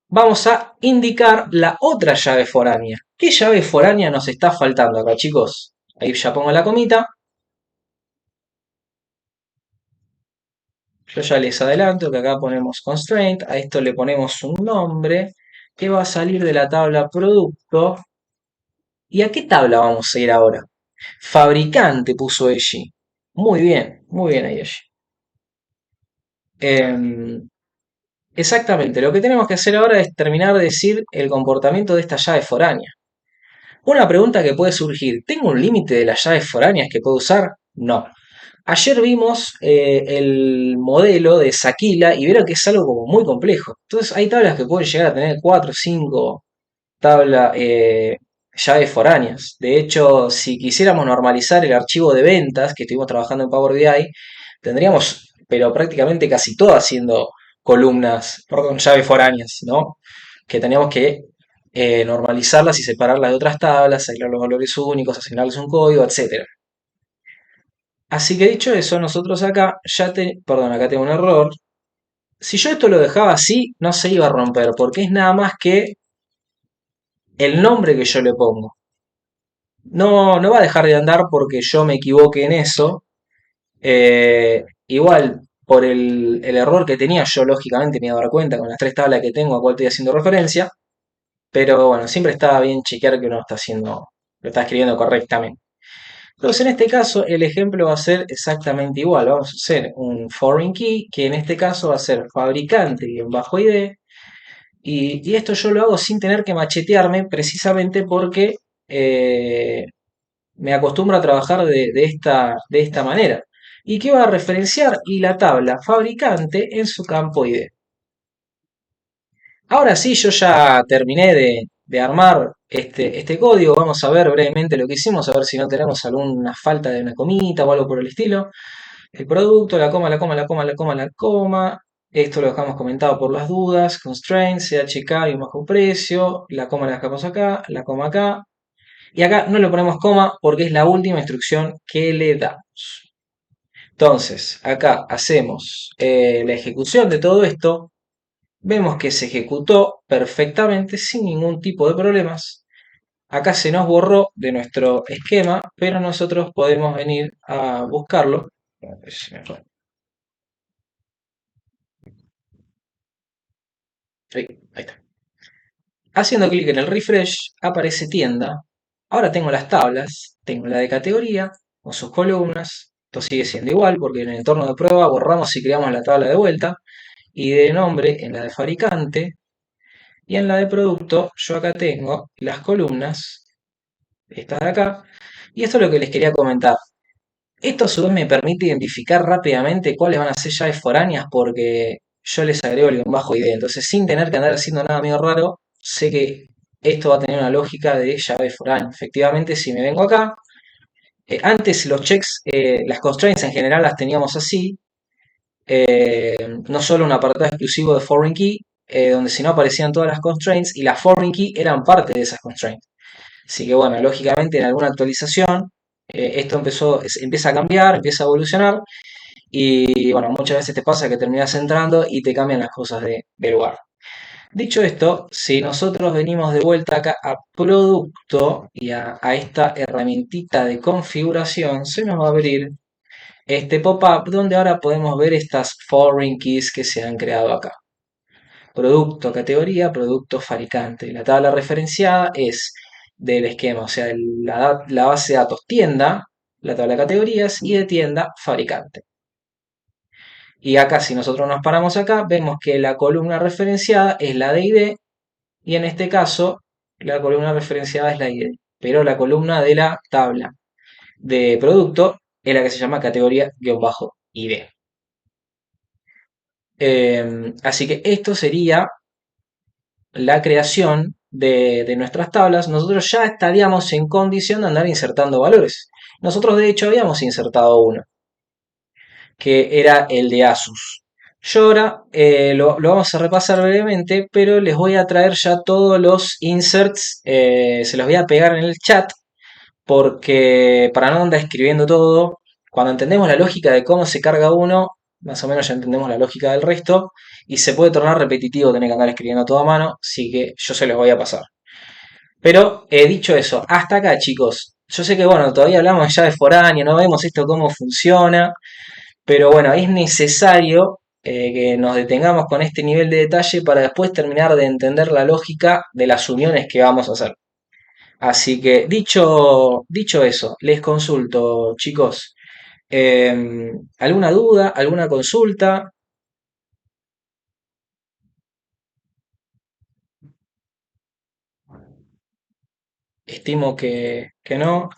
Vamos a indicar la otra llave foránea. ¿Qué llave foránea nos está faltando acá, chicos? Ahí ya pongo la comita. Yo ya les adelanto que acá ponemos constraint. A esto le ponemos un nombre que va a salir de la tabla producto. ¿Y a qué tabla vamos a ir ahora? Fabricante puso allí. Muy bien ahí allí. Exactamente, lo que tenemos que hacer ahora es terminar de decir el comportamiento de esta llave foránea. Una pregunta que puede surgir, ¿tengo un límite de las llaves foráneas que puedo usar? No. Ayer vimos el modelo de Sakila y vieron que es algo como muy complejo. Entonces hay tablas que pueden llegar a tener 4 o 5 llaves foráneas. De hecho, si quisiéramos normalizar el archivo de ventas que estuvimos trabajando en Power BI, tendríamos, pero prácticamente casi todas siendo columnas, perdón, llaves foráneas, ¿no? Que teníamos que normalizarlas y separarlas de otras tablas, aislar los valores únicos, asignarles un código, etcétera. Así que dicho eso, nosotros acá perdón, acá tengo un error. Si yo esto lo dejaba así, no se iba a romper, porque es nada más que el nombre que yo le pongo. No, no va a dejar de andar porque yo me equivoque en eso. Igual, por el error que tenía, yo lógicamente me iba a dar cuenta con las tres tablas que tengo a cuál estoy haciendo referencia. Pero bueno, siempre está bien chequear que uno lo está escribiendo correctamente. Entonces, en este caso, el ejemplo va a ser exactamente igual. Vamos a hacer un foreign key, que en este caso va a ser fabricante-id. Y esto yo lo hago sin tener que machetearme, precisamente porque me acostumbro a trabajar de esta manera. ¿Y qué va a referenciar? Y la tabla fabricante en su campo ID. Ahora sí, yo ya terminé de armar este código. Vamos a ver brevemente lo que hicimos, a ver si no tenemos alguna falta de una comita o algo por el estilo. El producto, la coma, la coma, la coma, la coma, la coma. Esto lo dejamos comentado por las dudas. Constraint, chk y un bajo precio. La coma la dejamos acá, la coma acá. Y acá no le ponemos coma porque es la última instrucción que le damos. Entonces, acá hacemos la ejecución de todo esto. Vemos que se ejecutó perfectamente sin ningún tipo de problemas. acá se nos borró de nuestro esquema, pero nosotros podemos venir a buscarlo. A ver si me fue. Ahí está. Haciendo clic en el refresh, aparece tienda. Ahora tengo las tablas, tengo la de categoría con sus columnas. Esto sigue siendo igual porque en el entorno de prueba borramos y creamos la tabla de vuelta. Y de nombre en la de fabricante. Y en la de producto, yo acá tengo las columnas, estas de acá. Y esto es lo que les quería comentar. Esto a su vez me permite identificar rápidamente cuáles van a ser llaves foráneas porque yo les agrego el guión bajo ID. Entonces, sin tener que andar haciendo nada medio raro, sé que esto va a tener una lógica de llave foránea. Efectivamente, si me vengo acá, antes los checks, las constraints en general las teníamos así, no solo un apartado exclusivo de foreign key, donde si no aparecían todas las constraints y las foreign key eran parte de esas constraints. Así que bueno, lógicamente en alguna actualización esto empieza a cambiar, empieza a evolucionar y bueno, muchas veces te pasa que terminas entrando y te cambian las cosas de lugar. Dicho esto, si nosotros venimos de vuelta acá a producto y a esta herramientita de configuración, se nos va a abrir este pop-up donde ahora podemos ver estas foreign keys que se han creado acá. Producto, categoría, producto, fabricante. La tabla referenciada es del esquema, o sea, la base de datos tienda, la tabla de categorías y de tienda, fabricante. Y acá, si nosotros nos paramos acá, vemos que la columna referenciada es la de ID y en este caso la columna referenciada es la ID. Pero la columna de la tabla de producto es la que se llama categoría-ID. Así que esto sería la creación de nuestras tablas. Nosotros ya estaríamos en condición de andar insertando valores. Nosotros de hecho habíamos insertado uno, que era el de Asus. Yo ahora lo vamos a repasar brevemente, pero les voy a traer ya todos los inserts, se los voy a pegar en el chat, porque para no andar escribiendo todo, cuando entendemos la lógica de cómo se carga uno, más o menos ya entendemos la lógica del resto, y se puede tornar repetitivo tener que andar escribiendo todo a mano, así que yo se los voy a pasar. Pero dicho eso, hasta acá chicos, yo sé que bueno, todavía hablamos ya de foráneo, no vemos esto cómo funciona, pero bueno, es necesario que nos detengamos con este nivel de detalle para después terminar de entender la lógica de las uniones que vamos a hacer. Así que dicho eso, les consulto, chicos, ¿alguna duda, alguna consulta? Estimo que no.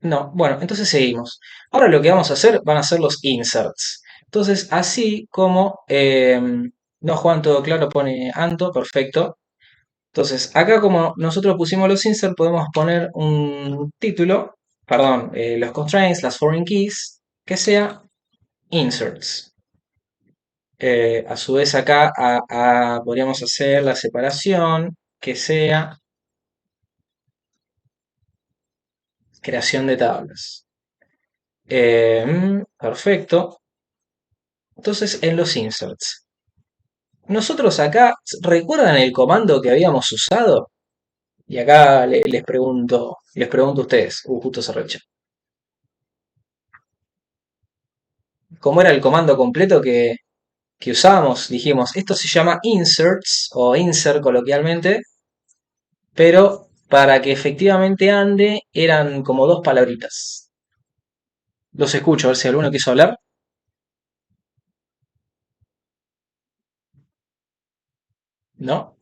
No, bueno, entonces seguimos. Ahora lo que vamos a hacer van a ser los inserts. Entonces, así como no Juan todo claro pone Anto, perfecto. Entonces, acá como nosotros pusimos los inserts, podemos poner un título, perdón, los constraints, las foreign keys, que sea inserts. A su vez acá podríamos hacer la separación que sea creación de tablas. Perfecto. Entonces en los inserts. Nosotros acá, ¿recuerdan el comando que habíamos usado? Y acá les pregunto a ustedes. Justo se recha. ¿Cómo era el comando completo que usábamos? Dijimos, esto se llama inserts o insert coloquialmente, pero para que efectivamente ande eran como dos palabritas. Los escucho, a ver si alguno quiso hablar. ¿No?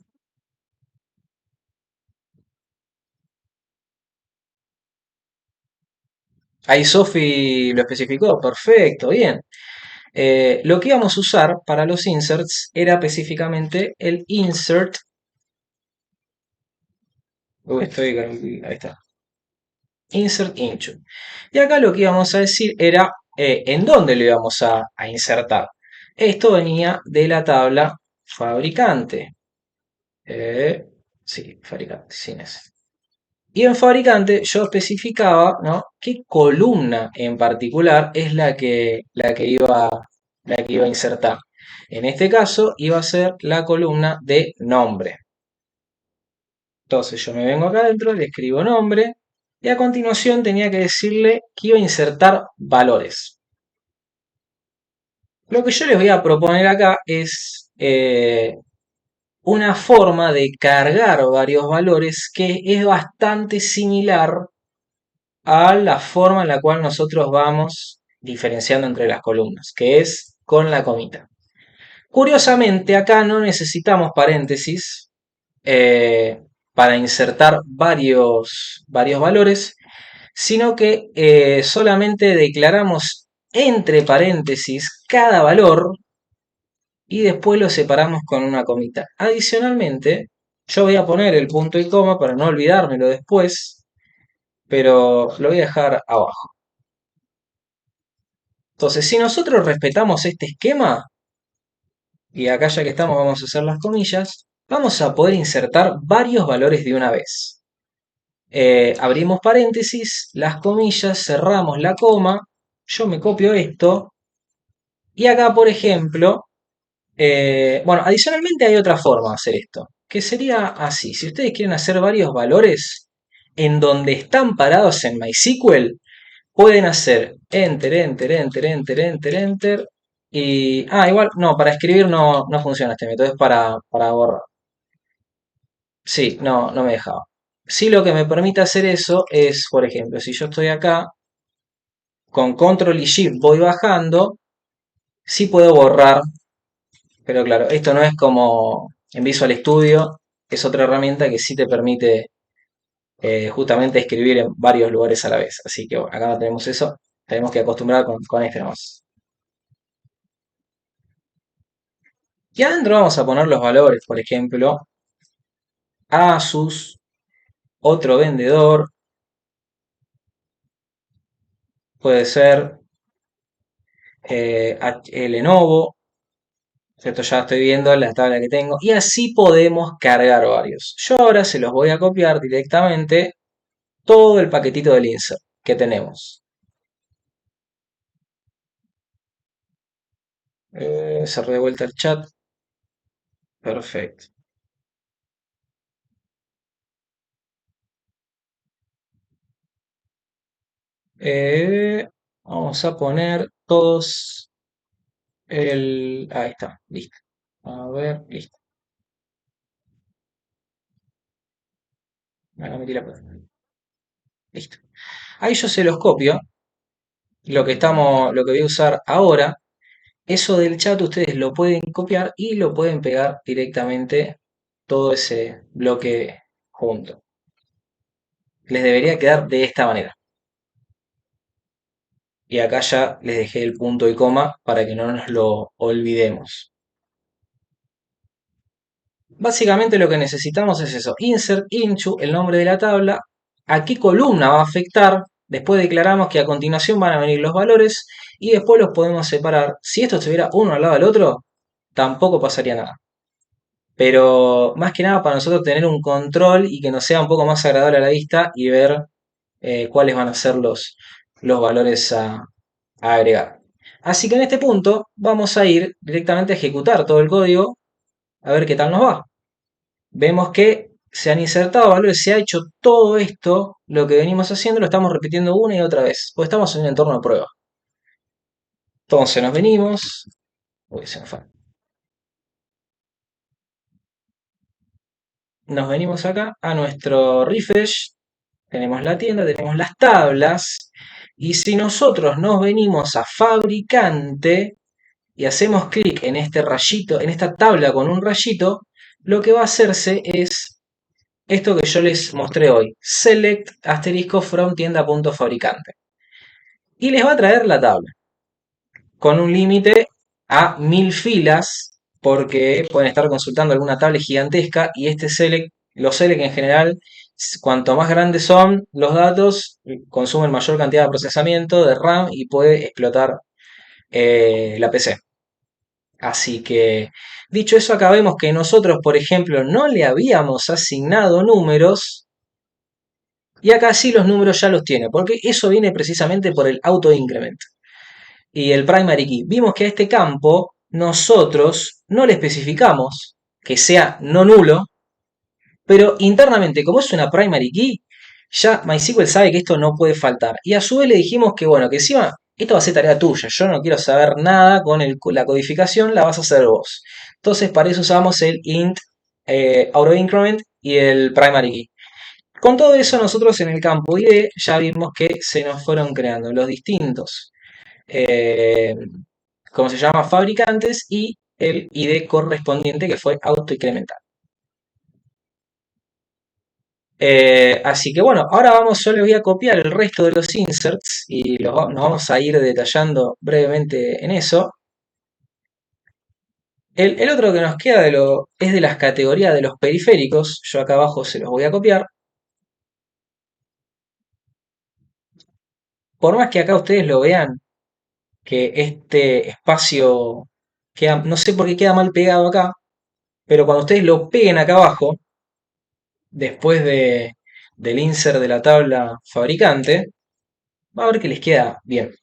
Ahí Sofi lo especificó, perfecto, bien. Lo que íbamos a usar para los inserts era específicamente el insert. Ahí está. Insert into. Y acá lo que íbamos a decir era en dónde lo íbamos a insertar. Esto venía de la tabla fabricante. Sí, fabricante, sin ese. Y en fabricante yo especificaba, ¿no?, qué columna en particular es la que iba a insertar. En este caso iba a ser la columna de nombre. Entonces yo me vengo acá adentro, le escribo nombre y a continuación tenía que decirle que iba a insertar valores. Lo que yo les voy a proponer acá es una forma de cargar varios valores que es bastante similar a la forma en la cual nosotros vamos diferenciando entre las columnas, que es con la comita. Curiosamente, acá no necesitamos paréntesis eh, para insertar varios valores, sino que solamente declaramos entre paréntesis cada valor y después lo separamos con una comita. Adicionalmente, yo voy a poner el punto y coma para no olvidármelo después, pero lo voy a dejar abajo. Entonces, si nosotros respetamos este esquema, y acá ya que estamos vamos a hacer las comillas, vamos a poder insertar varios valores de una vez. Abrimos paréntesis, las comillas, cerramos la coma, yo me copio esto, y acá, por ejemplo, bueno, adicionalmente hay otra forma de hacer esto, que sería así. Si ustedes quieren hacer varios valores en donde están parados en MySQL, pueden hacer enter, enter, enter, enter, enter, enter. Y, igual, no, para escribir no funciona este método, es para borrar. Sí, no me dejaba. Sí, lo que me permite hacer eso es, por ejemplo, si yo estoy acá, con control y shift voy bajando, sí puedo borrar, pero claro, esto no es como en Visual Studio, es otra herramienta que sí te permite justamente escribir en varios lugares a la vez. Así que bueno, acá no tenemos eso, tenemos que acostumbrar con este nomás. Y adentro vamos a poner los valores, por ejemplo, Asus, otro vendedor, puede ser Lenovo, esto ya estoy viendo la tabla que tengo, y así podemos cargar varios. Yo ahora se los voy a copiar directamente todo el paquetito del insert que tenemos. Cerré de vuelta el chat, perfecto. Vamos a poner todos ahí está, listo. A ver, listo. Acá metí la prueba. Listo. Ahí yo se los copio. Lo que voy a usar ahora, eso del chat ustedes lo pueden copiar y lo pueden pegar directamente todo ese bloque junto. Les debería quedar de esta manera. Y acá ya les dejé el punto y coma para que no nos lo olvidemos. Básicamente lo que necesitamos es eso, insert into, el nombre de la tabla, a qué columna va a afectar, después declaramos que a continuación van a venir los valores y después los podemos separar. Si esto estuviera uno al lado del otro, tampoco pasaría nada. Pero más que nada para nosotros tener un control y que nos sea un poco más agradable a la vista y ver cuáles van a ser los valores a agregar. Así que en este punto vamos a ir directamente a ejecutar todo el código a ver qué tal nos va. Vemos que se han insertado valores, se ha hecho todo esto, lo que venimos haciendo lo estamos repitiendo una y otra vez, porque estamos en un entorno de prueba. Entonces nos venimos, uy, se me fue. Nos venimos acá a nuestro refresh, tenemos la tienda, tenemos las tablas, y si nosotros nos venimos a fabricante y hacemos clic en este rayito, en esta tabla con un rayito, lo que va a hacerse es esto que yo les mostré hoy, select asterisco from tienda.fabricante. Y les va a traer la tabla con un límite a 1000 filas porque pueden estar consultando alguna tabla gigantesca y este select, los select en general, cuanto más grandes son los datos, consumen mayor cantidad de procesamiento de RAM y puede explotar la PC. Así que, dicho eso, acá vemos que nosotros, por ejemplo, no le habíamos asignado números Y acá sí los números ya los tiene, porque eso viene precisamente por el auto increment y el primary key. Vimos que a este campo nosotros no le especificamos que sea no nulo, pero internamente, como es una primary key, ya MySQL sabe que esto no puede faltar. Y a su vez le dijimos que, bueno, que encima esto va a ser tarea tuya. Yo no quiero saber nada con la codificación, la vas a hacer vos. Entonces, para eso usamos el int auto increment y el primary key. Con todo eso, nosotros en el campo ID ya vimos que se nos fueron creando los distintos, eh, como se llama, fabricantes y el ID correspondiente que fue autoincremental. Así que bueno, ahora yo les voy a copiar el resto de los inserts y nos vamos a ir detallando brevemente en eso. El otro que nos queda es de las categorías de los periféricos. Yo acá abajo se los voy a copiar. Por más que acá ustedes lo vean, que este espacio queda, no sé por qué queda mal pegado acá, pero cuando ustedes lo peguen acá abajo, después del insert de la tabla fabricante, va a ver que les queda bien.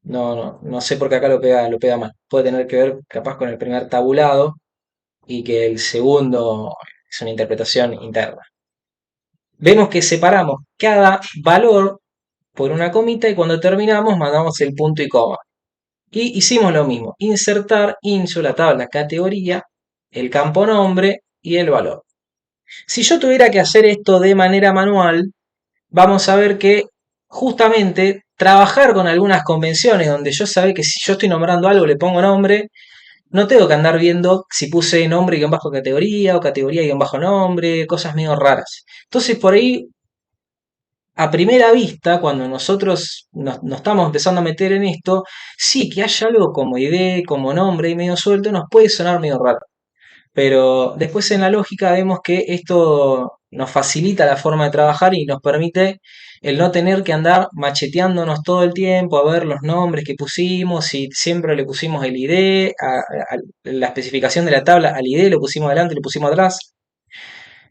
No sé por qué acá lo pega mal. Puede tener que ver capaz con el primer tabulado y que el segundo es una interpretación interna. Vemos que separamos cada valor por una comita y cuando terminamos mandamos el punto y coma. Y hicimos lo mismo, insertar inso, la tabla categoría, el campo nombre y el valor. Si yo tuviera que hacer esto de manera manual, vamos a ver que justamente trabajar con algunas convenciones donde yo sabe que si yo estoy nombrando algo le pongo nombre, no tengo que andar viendo si puse nombre y guión bajo categoría o categoría y guión bajo nombre, cosas medio raras. Entonces por ahí, a primera vista, cuando nosotros nos estamos empezando a meter en esto, sí que haya algo como ID, como nombre y medio suelto, nos puede sonar medio raro. Pero después en la lógica vemos que esto nos facilita la forma de trabajar y nos permite el no tener que andar macheteándonos todo el tiempo a ver los nombres que pusimos, si siempre le pusimos el ID, la especificación de la tabla al ID, lo pusimos adelante, lo pusimos atrás.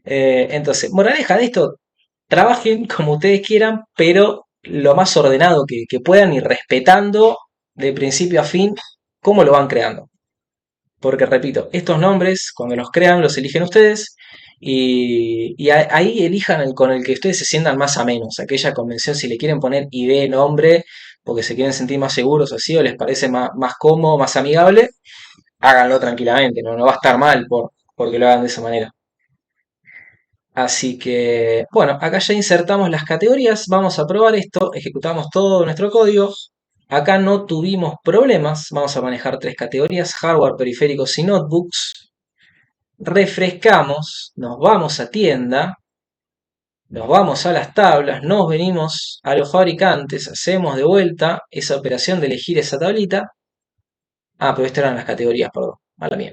Entonces, moraleja de esto, trabajen como ustedes quieran, pero lo más ordenado que puedan y respetando de principio a fin cómo lo van creando. Porque repito, estos nombres, cuando los crean, los eligen ustedes y ahí elijan con el que ustedes se sientan más amenos. Aquella convención, si le quieren poner ID, nombre, porque se quieren sentir más seguros así o les parece más cómodo, más amigable, háganlo tranquilamente, no va a estar mal porque lo hagan de esa manera. Así que, bueno, acá ya insertamos las categorías, vamos a probar esto, ejecutamos todo nuestro código. Acá no tuvimos problemas, vamos a manejar tres categorías, hardware, periféricos y notebooks. Refrescamos, nos vamos a tienda, nos vamos a las tablas, nos venimos a los fabricantes, hacemos de vuelta esa operación de elegir esa tablita. Ah, pero estas eran las categorías, perdón, mala mía.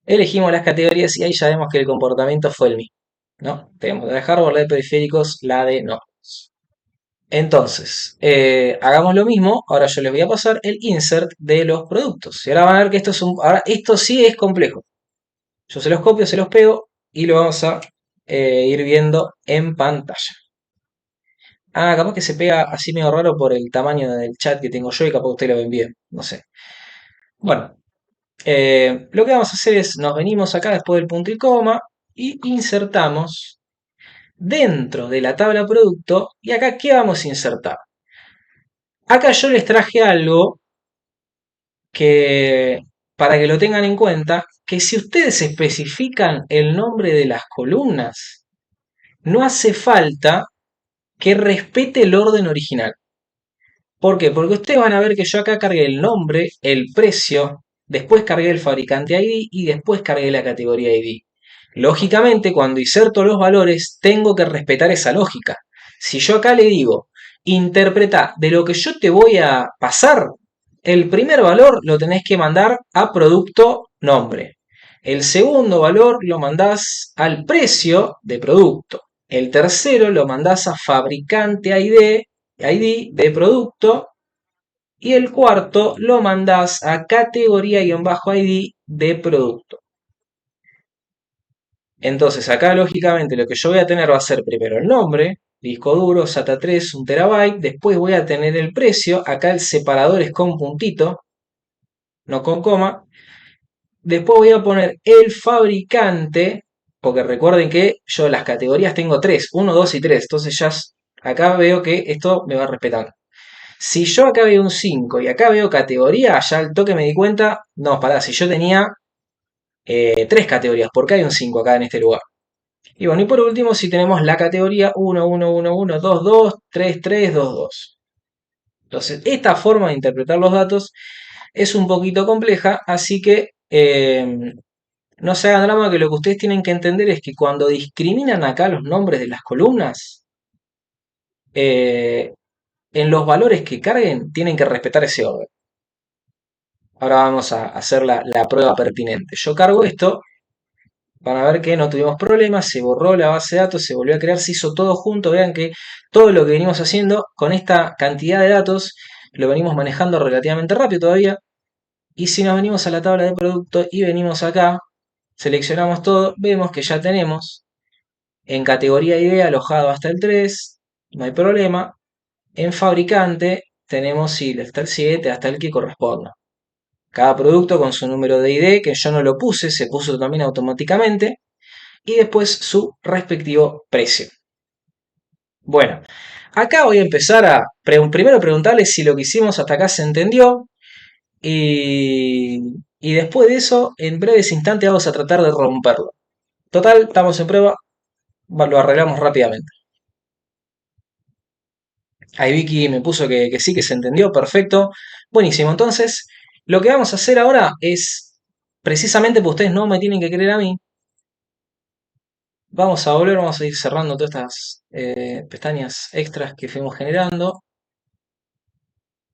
Elegimos las categorías y ahí ya vemos que el comportamiento fue el mismo, ¿no? Tenemos la de hardware, la de periféricos, la de notebooks. Entonces, hagamos lo mismo. Ahora yo les voy a pasar el insert de los productos. Y ahora van a ver que ahora esto sí es complejo. Yo se los copio, se los pego y lo vamos a ir viendo en pantalla. Ah, capaz que se pega así medio raro por el tamaño del chat que tengo yo y capaz ustedes lo ven bien. No sé. Bueno, lo que vamos a hacer es, nos venimos acá después del punto y coma y insertamos dentro de la tabla producto. Y acá, ¿qué vamos a insertar? Acá yo les traje algo que, para que lo tengan en cuenta, que si ustedes especifican el nombre de las columnas, no hace falta que respete el orden original. ¿Por qué? Porque ustedes van a ver que yo acá cargué el nombre, el precio, después cargué el fabricante ID y después cargué la categoría ID. Lógicamente, cuando inserto los valores, tengo que respetar esa lógica. Si yo acá le digo, interpreta de lo que yo te voy a pasar, el primer valor lo tenés que mandar a producto nombre. El segundo valor lo mandás al precio de producto. El tercero lo mandás a fabricante ID de producto. Y el cuarto lo mandás a categoría-ID de producto. Entonces acá lógicamente lo que yo voy a tener va a ser primero el nombre, disco duro, SATA 3, 1 TB, después voy a tener el precio, acá el separador es con puntito, no con coma, después voy a poner el fabricante, porque recuerden que yo las categorías tengo tres, uno, 2 y 3, entonces ya acá veo que esto me va respetando. Si yo acá veo un 5 y acá veo categoría, ya al toque me di cuenta, no, pará, si yo tenía tres categorías, ¿por qué hay un 5 acá en este lugar? Y bueno, y por último, si tenemos la categoría 1, 1, 1, 1, 2, 2, 3, 3, 2, 2. Entonces, esta forma de interpretar los datos es un poquito compleja, así que no se hagan drama, que lo que ustedes tienen que entender es que cuando discriminan acá los nombres de las columnas, eh, en los valores que carguen, tienen que respetar ese orden. Ahora vamos a hacer la prueba pertinente. Yo cargo esto, van a ver que no tuvimos problemas, se borró la base de datos, se volvió a crear, se hizo todo junto. Vean que todo lo que venimos haciendo con esta cantidad de datos lo venimos manejando relativamente rápido todavía. Y si nos venimos a la tabla de producto y venimos acá, seleccionamos todo, vemos que ya tenemos en categoría ID alojado hasta el 3, no hay problema. En fabricante tenemos sí, hasta el 7, hasta el que corresponda. Cada producto con su número de ID, que yo no lo puse, se puso también automáticamente. Y después su respectivo precio. Bueno, acá voy a empezar a primero preguntarles si lo que hicimos hasta acá se entendió. Y después de eso, en breves instantes vamos a tratar de romperlo. Total, estamos en prueba, lo arreglamos rápidamente. Ahí Vicky me puso que sí, que se entendió, perfecto. Buenísimo, entonces lo que vamos a hacer ahora es, precisamente porque ustedes no me tienen que creer a mí, vamos a volver, vamos a ir cerrando todas estas pestañas extras que fuimos generando.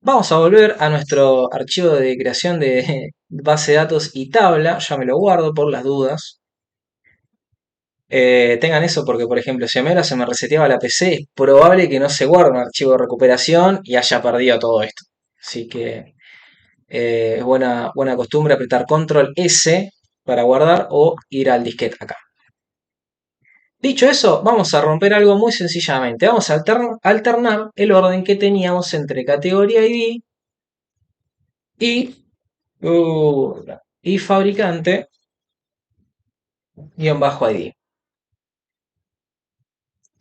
Vamos a volver a nuestro archivo de creación de base de datos y tabla, ya me lo guardo por las dudas. Tengan eso porque, por ejemplo, si a mí ahora se me reseteaba la PC, es probable que no se guarde un archivo de recuperación y haya perdido todo esto. Así que es buena costumbre apretar Control S para guardar o ir al disquete acá. Dicho eso, vamos a romper algo muy sencillamente. Vamos a alternar el orden que teníamos entre categoría ID y fabricante -ID.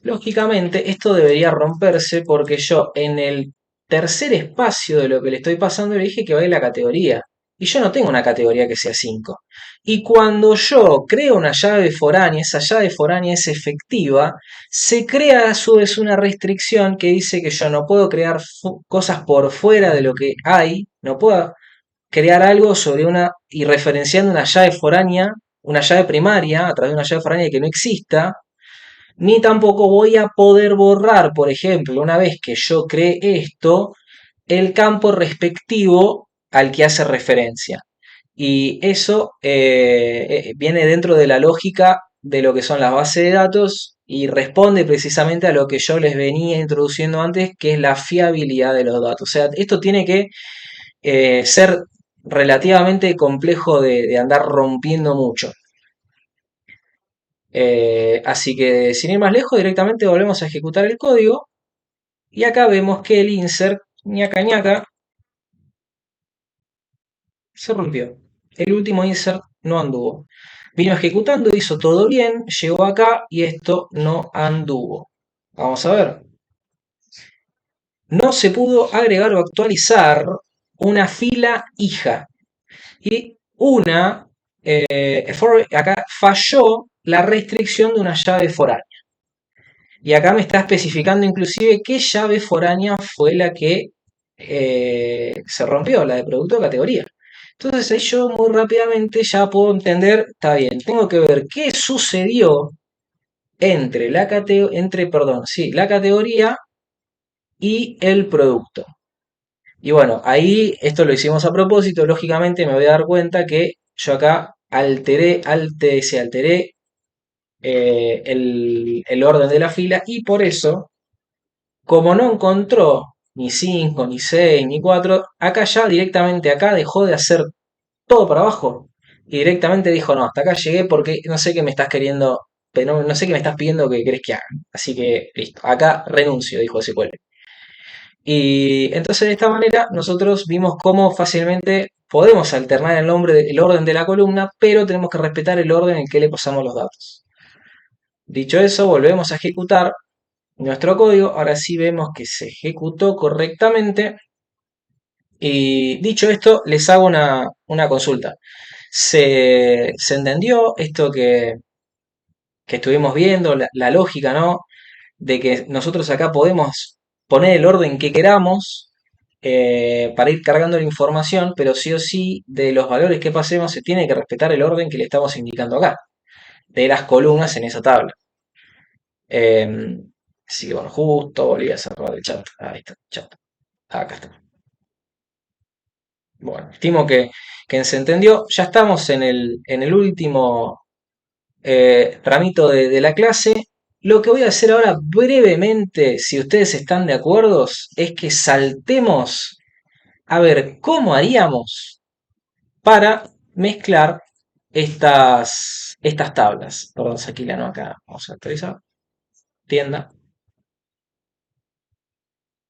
Lógicamente, esto debería romperse porque yo en el tercer espacio de lo que le estoy pasando le dije que va a ir la categoría. Y yo no tengo una categoría que sea 5. Y cuando yo creo una llave foránea, esa llave foránea es efectiva, se crea a su vez una restricción que dice que yo no puedo crear cosas por fuera de lo que hay, no puedo crear algo sobre una y referenciando una llave foránea, una llave primaria a través de una llave foránea que no exista, ni tampoco voy a poder borrar, por ejemplo, una vez que yo cree esto, el campo respectivo al que hace referencia. Y eso viene dentro de la lógica de lo que son las bases de datos y responde precisamente a lo que yo les venía introduciendo antes, que es la fiabilidad de los datos. O sea, esto tiene que ser relativamente complejo de andar rompiendo mucho. Así que sin ir más lejos, directamente volvemos a ejecutar el código y acá vemos que el insert ñaca ñaca se rompió. El último insert no anduvo. Vino ejecutando, hizo todo bien, llegó acá y esto no anduvo. Vamos a ver. No se pudo agregar o actualizar una fila hija. Y acá falló la restricción de una llave foránea. Y acá me está especificando inclusive qué llave foránea fue la que se rompió, la de producto de categoría. Entonces ahí yo muy rápidamente ya puedo entender, está bien, tengo que ver qué sucedió entre la categoría y el producto. Y bueno, ahí esto lo hicimos a propósito, lógicamente me voy a dar cuenta que yo acá alteré el orden de la fila y por eso, como no encontró ni 5 ni 6 ni 4 acá ya directamente acá dejó de hacer todo para abajo. y directamente dijo, no, hasta acá llegué porque no sé qué me estás queriendo, pero no sé qué me estás pidiendo que querés que haga. Así que listo, acá renuncio, dijo SQL. Y entonces de esta manera nosotros vimos cómo fácilmente podemos alternar el orden de la columna, pero tenemos que respetar el orden en el que le pasamos los datos. Dicho eso, volvemos a ejecutar nuestro código. Ahora sí vemos que se ejecutó correctamente. Y dicho esto, les hago una consulta. ¿Se entendió esto que estuvimos viendo, la lógica, ¿no? De que nosotros acá podemos poner el orden que queramos para ir cargando la información, pero sí o sí de los valores que pasemos se tiene que respetar el orden que le estamos indicando acá, de las columnas en esa tabla. Así que bueno, justo volví a cerrar el chat. Ahí está, chat. Acá está. Bueno, estimo que se entendió. Ya estamos en el último tramito de la clase. Lo que voy a hacer ahora brevemente, si ustedes están de acuerdo, es que saltemos a ver cómo haríamos para mezclar estas tablas. Perdón, Saquila, no acá. Vamos a actualizar. Tienda.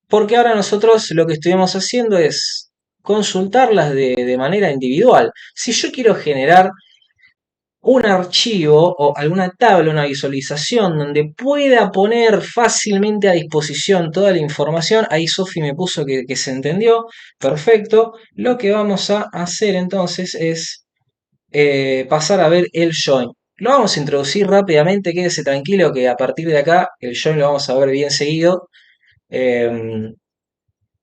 Porque ahora nosotros lo que estuvimos haciendo es consultarlas de manera individual. Si yo quiero generar un archivo o alguna tabla, una visualización donde pueda poner fácilmente a disposición toda la información. Ahí Sofi me puso que se entendió. Perfecto. Lo que vamos a hacer entonces es pasar a ver el join. Lo vamos a introducir rápidamente, quédese tranquilo que a partir de acá el join lo vamos a ver bien seguido. Em,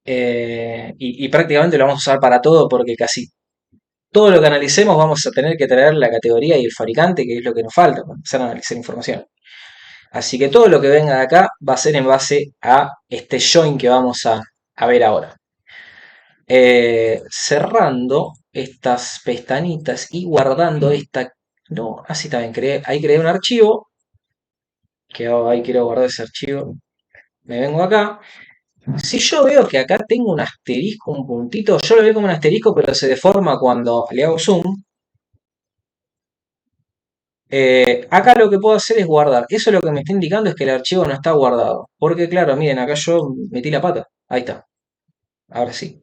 y prácticamente lo vamos a usar para todo porque casi todo lo que analicemos vamos a tener que traer la categoría y el fabricante, que es lo que nos falta para empezar a analizar información. Así que todo lo que venga de acá va a ser en base a este join que vamos a ver ahora. Cerrando estas pestañitas y guardando esta... No, así también ahí creé un archivo, que ahí quiero guardar ese archivo. Me vengo acá. Si yo veo que acá tengo un asterisco, un puntito, yo lo veo como un asterisco, pero se deforma cuando le hago zoom. Acá lo que puedo hacer es guardar. Eso lo que me está indicando es que el archivo no está guardado. Porque claro, miren, acá yo metí la pata. Ahí está. Ahora sí.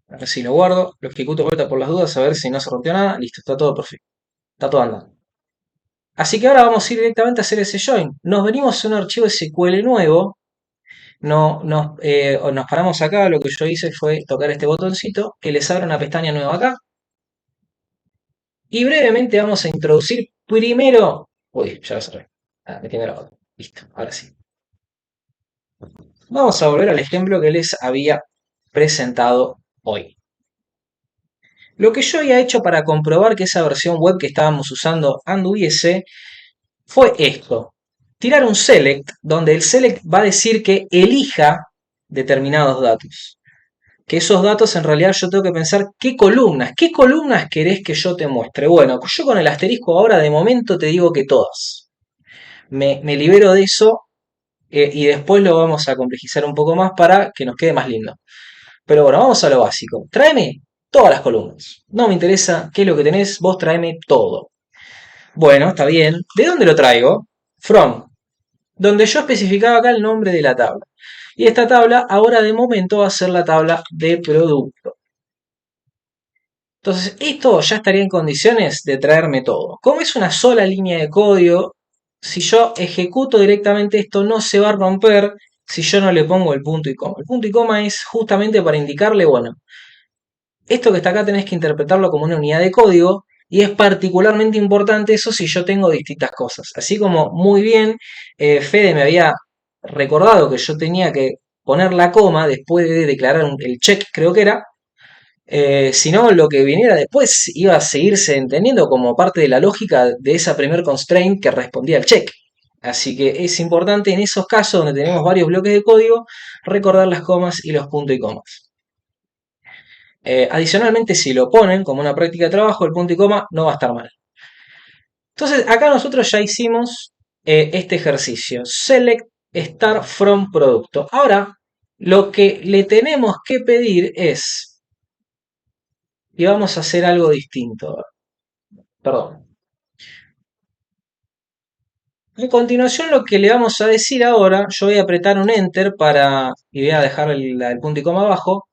Ahora sí lo guardo. Lo ejecuto vuelta por las dudas a ver si no se rompió nada. Listo, está todo perfecto. Está todo andando. Así que ahora vamos a ir directamente a hacer ese join. Nos venimos a un archivo SQL nuevo. No, nos paramos acá. Lo que yo hice fue tocar este botoncito que les abre una pestaña nueva acá. Y brevemente vamos a introducir primero. Uy, ya lo cerré. Metiendo la otra. Listo, ahora sí. Vamos a volver al ejemplo que les había presentado hoy. Lo que yo había hecho para comprobar que esa versión web que estábamos usando anduviese fue esto. Tirar un select, donde el select va a decir que elija determinados datos. Que esos datos en realidad yo tengo que pensar qué columnas querés que yo te muestre. Bueno, yo con el asterisco ahora de momento te digo que todas. Me libero de eso y después lo vamos a complejizar un poco más para que nos quede más lindo. Pero bueno, vamos a lo básico. Tráeme todas las columnas. No me interesa qué es lo que tenés, vos tráeme todo. Bueno, está bien. ¿De dónde lo traigo? From. Donde yo especificaba acá el nombre de la tabla. Y esta tabla ahora de momento va a ser la tabla de producto. Entonces, esto ya estaría en condiciones de traerme todo. Como es una sola línea de código, si yo ejecuto directamente esto, no se va a romper si yo no le pongo el punto y coma. El punto y coma es justamente para indicarle, bueno, esto que está acá tenés que interpretarlo como una unidad de código y es particularmente importante eso si yo tengo distintas cosas. Así como muy bien Fede me había recordado que yo tenía que poner la coma después de declarar el check, creo que era. Si no, lo que viniera después iba a seguirse entendiendo como parte de la lógica de esa primer constraint que respondía al check. Así que es importante en esos casos donde tenemos varios bloques de código recordar las comas y los puntos y comas. Adicionalmente, si lo ponen como una práctica de trabajo, el punto y coma no va a estar mal. Entonces, acá nosotros ya hicimos este ejercicio. Select Start from Producto. Ahora, lo que le tenemos que pedir es, y vamos a hacer algo distinto. Perdón. A continuación lo que le vamos a decir ahora, yo voy a apretar un Enter y voy a dejar el punto y coma abajo.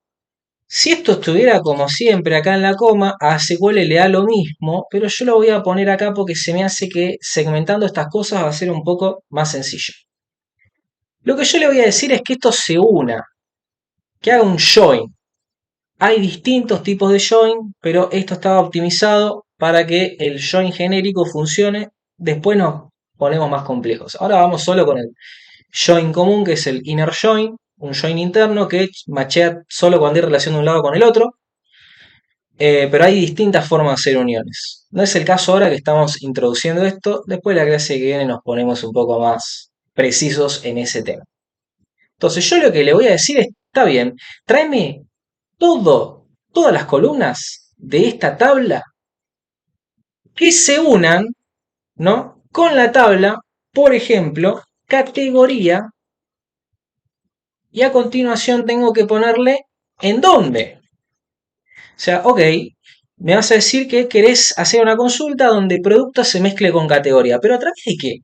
Si esto estuviera como siempre acá en la coma, a SQL le da lo mismo, pero yo lo voy a poner acá porque se me hace que segmentando estas cosas va a ser un poco más sencillo. Lo que yo le voy a decir es que esto se una, que haga un join. Hay distintos tipos de join, pero esto estaba optimizado para que el join genérico funcione. Después nos ponemos más complejos. Ahora vamos solo con el join común, que es el inner join, un join interno que machea solo cuando hay relación de un lado con el otro. Pero hay distintas formas de hacer uniones. No es el caso ahora que estamos introduciendo esto. Después de la clase que viene nos ponemos un poco más precisos en ese tema. Entonces yo lo que le voy a decir es, está bien, tráeme todas las columnas de esta tabla que se unan, ¿no? Con la tabla, por ejemplo, categoría, y a continuación tengo que ponerle en dónde. O sea, ok, me vas a decir que querés hacer una consulta donde producto se mezcle con categoría, pero ¿a través de qué?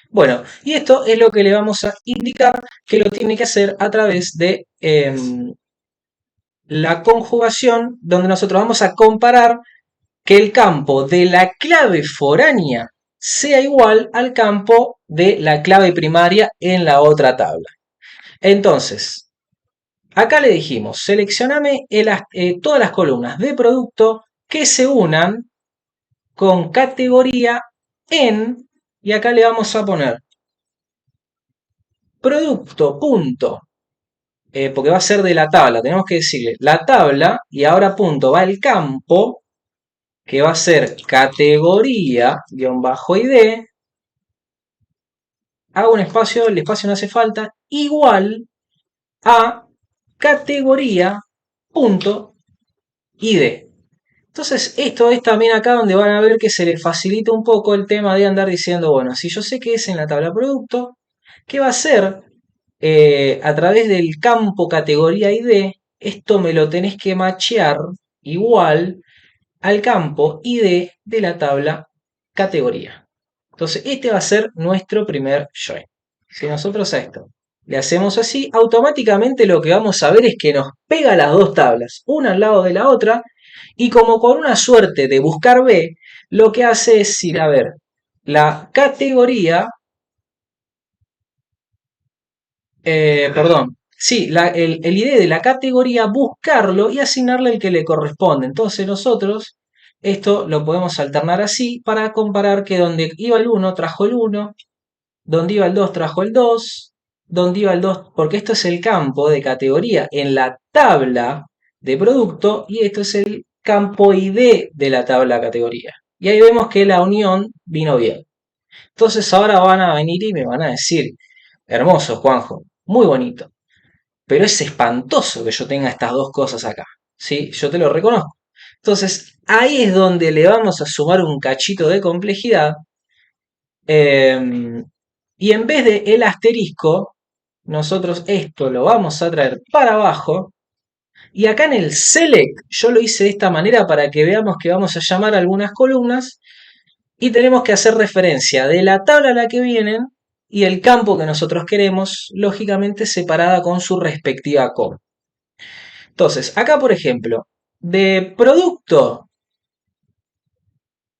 Bueno, y esto es lo que le vamos a indicar que lo tiene que hacer a través de la conjugación, donde nosotros vamos a comparar que el campo de la clave foránea sea igual al campo de la clave primaria en la otra tabla. Entonces, acá le dijimos, seleccioname todas las columnas de producto que se unan con categoría en, y acá le vamos a poner producto punto, porque va a ser de la tabla, tenemos que decirle la tabla, y ahora punto, va el campo, que va a ser categoría, guión bajo ID, hago un espacio, el espacio no hace falta, igual a categoría punto ID. Entonces, esto es también acá donde van a ver que se les facilita un poco el tema de andar diciendo, bueno, si yo sé que es en la tabla producto, ¿qué va a hacer? A través del campo categoría ID, esto me lo tenés que machear igual al campo ID de la tabla categoría. Entonces, este va a ser nuestro primer join. Si nosotros a esto le hacemos así, automáticamente lo que vamos a ver es que nos pega las dos tablas, una al lado de la otra, y como con una suerte de buscar B, lo que hace es ir a ver la categoría, perdón, sí, el ID de la categoría, buscarlo y asignarle el que le corresponde. Entonces nosotros esto lo podemos alternar así para comparar que donde iba el 1 trajo el 1, donde iba el 2 trajo el 2, donde iba el 2, porque esto es el campo de categoría en la tabla de producto y esto es el campo ID de la tabla categoría. Y ahí vemos que la unión vino bien. Entonces ahora van a venir y me van a decir, hermoso Juanjo, muy bonito, pero es espantoso que yo tenga estas dos cosas acá. ¿Sí? Yo te lo reconozco. Entonces ahí es donde le vamos a sumar un cachito de complejidad. Y en vez de el asterisco, nosotros esto lo vamos a traer para abajo. Y acá en el select yo lo hice de esta manera para que veamos que vamos a llamar algunas columnas y tenemos que hacer referencia de la tabla a la que vienen y el campo que nosotros queremos, lógicamente separada con su respectiva coma. Entonces, acá por ejemplo, de producto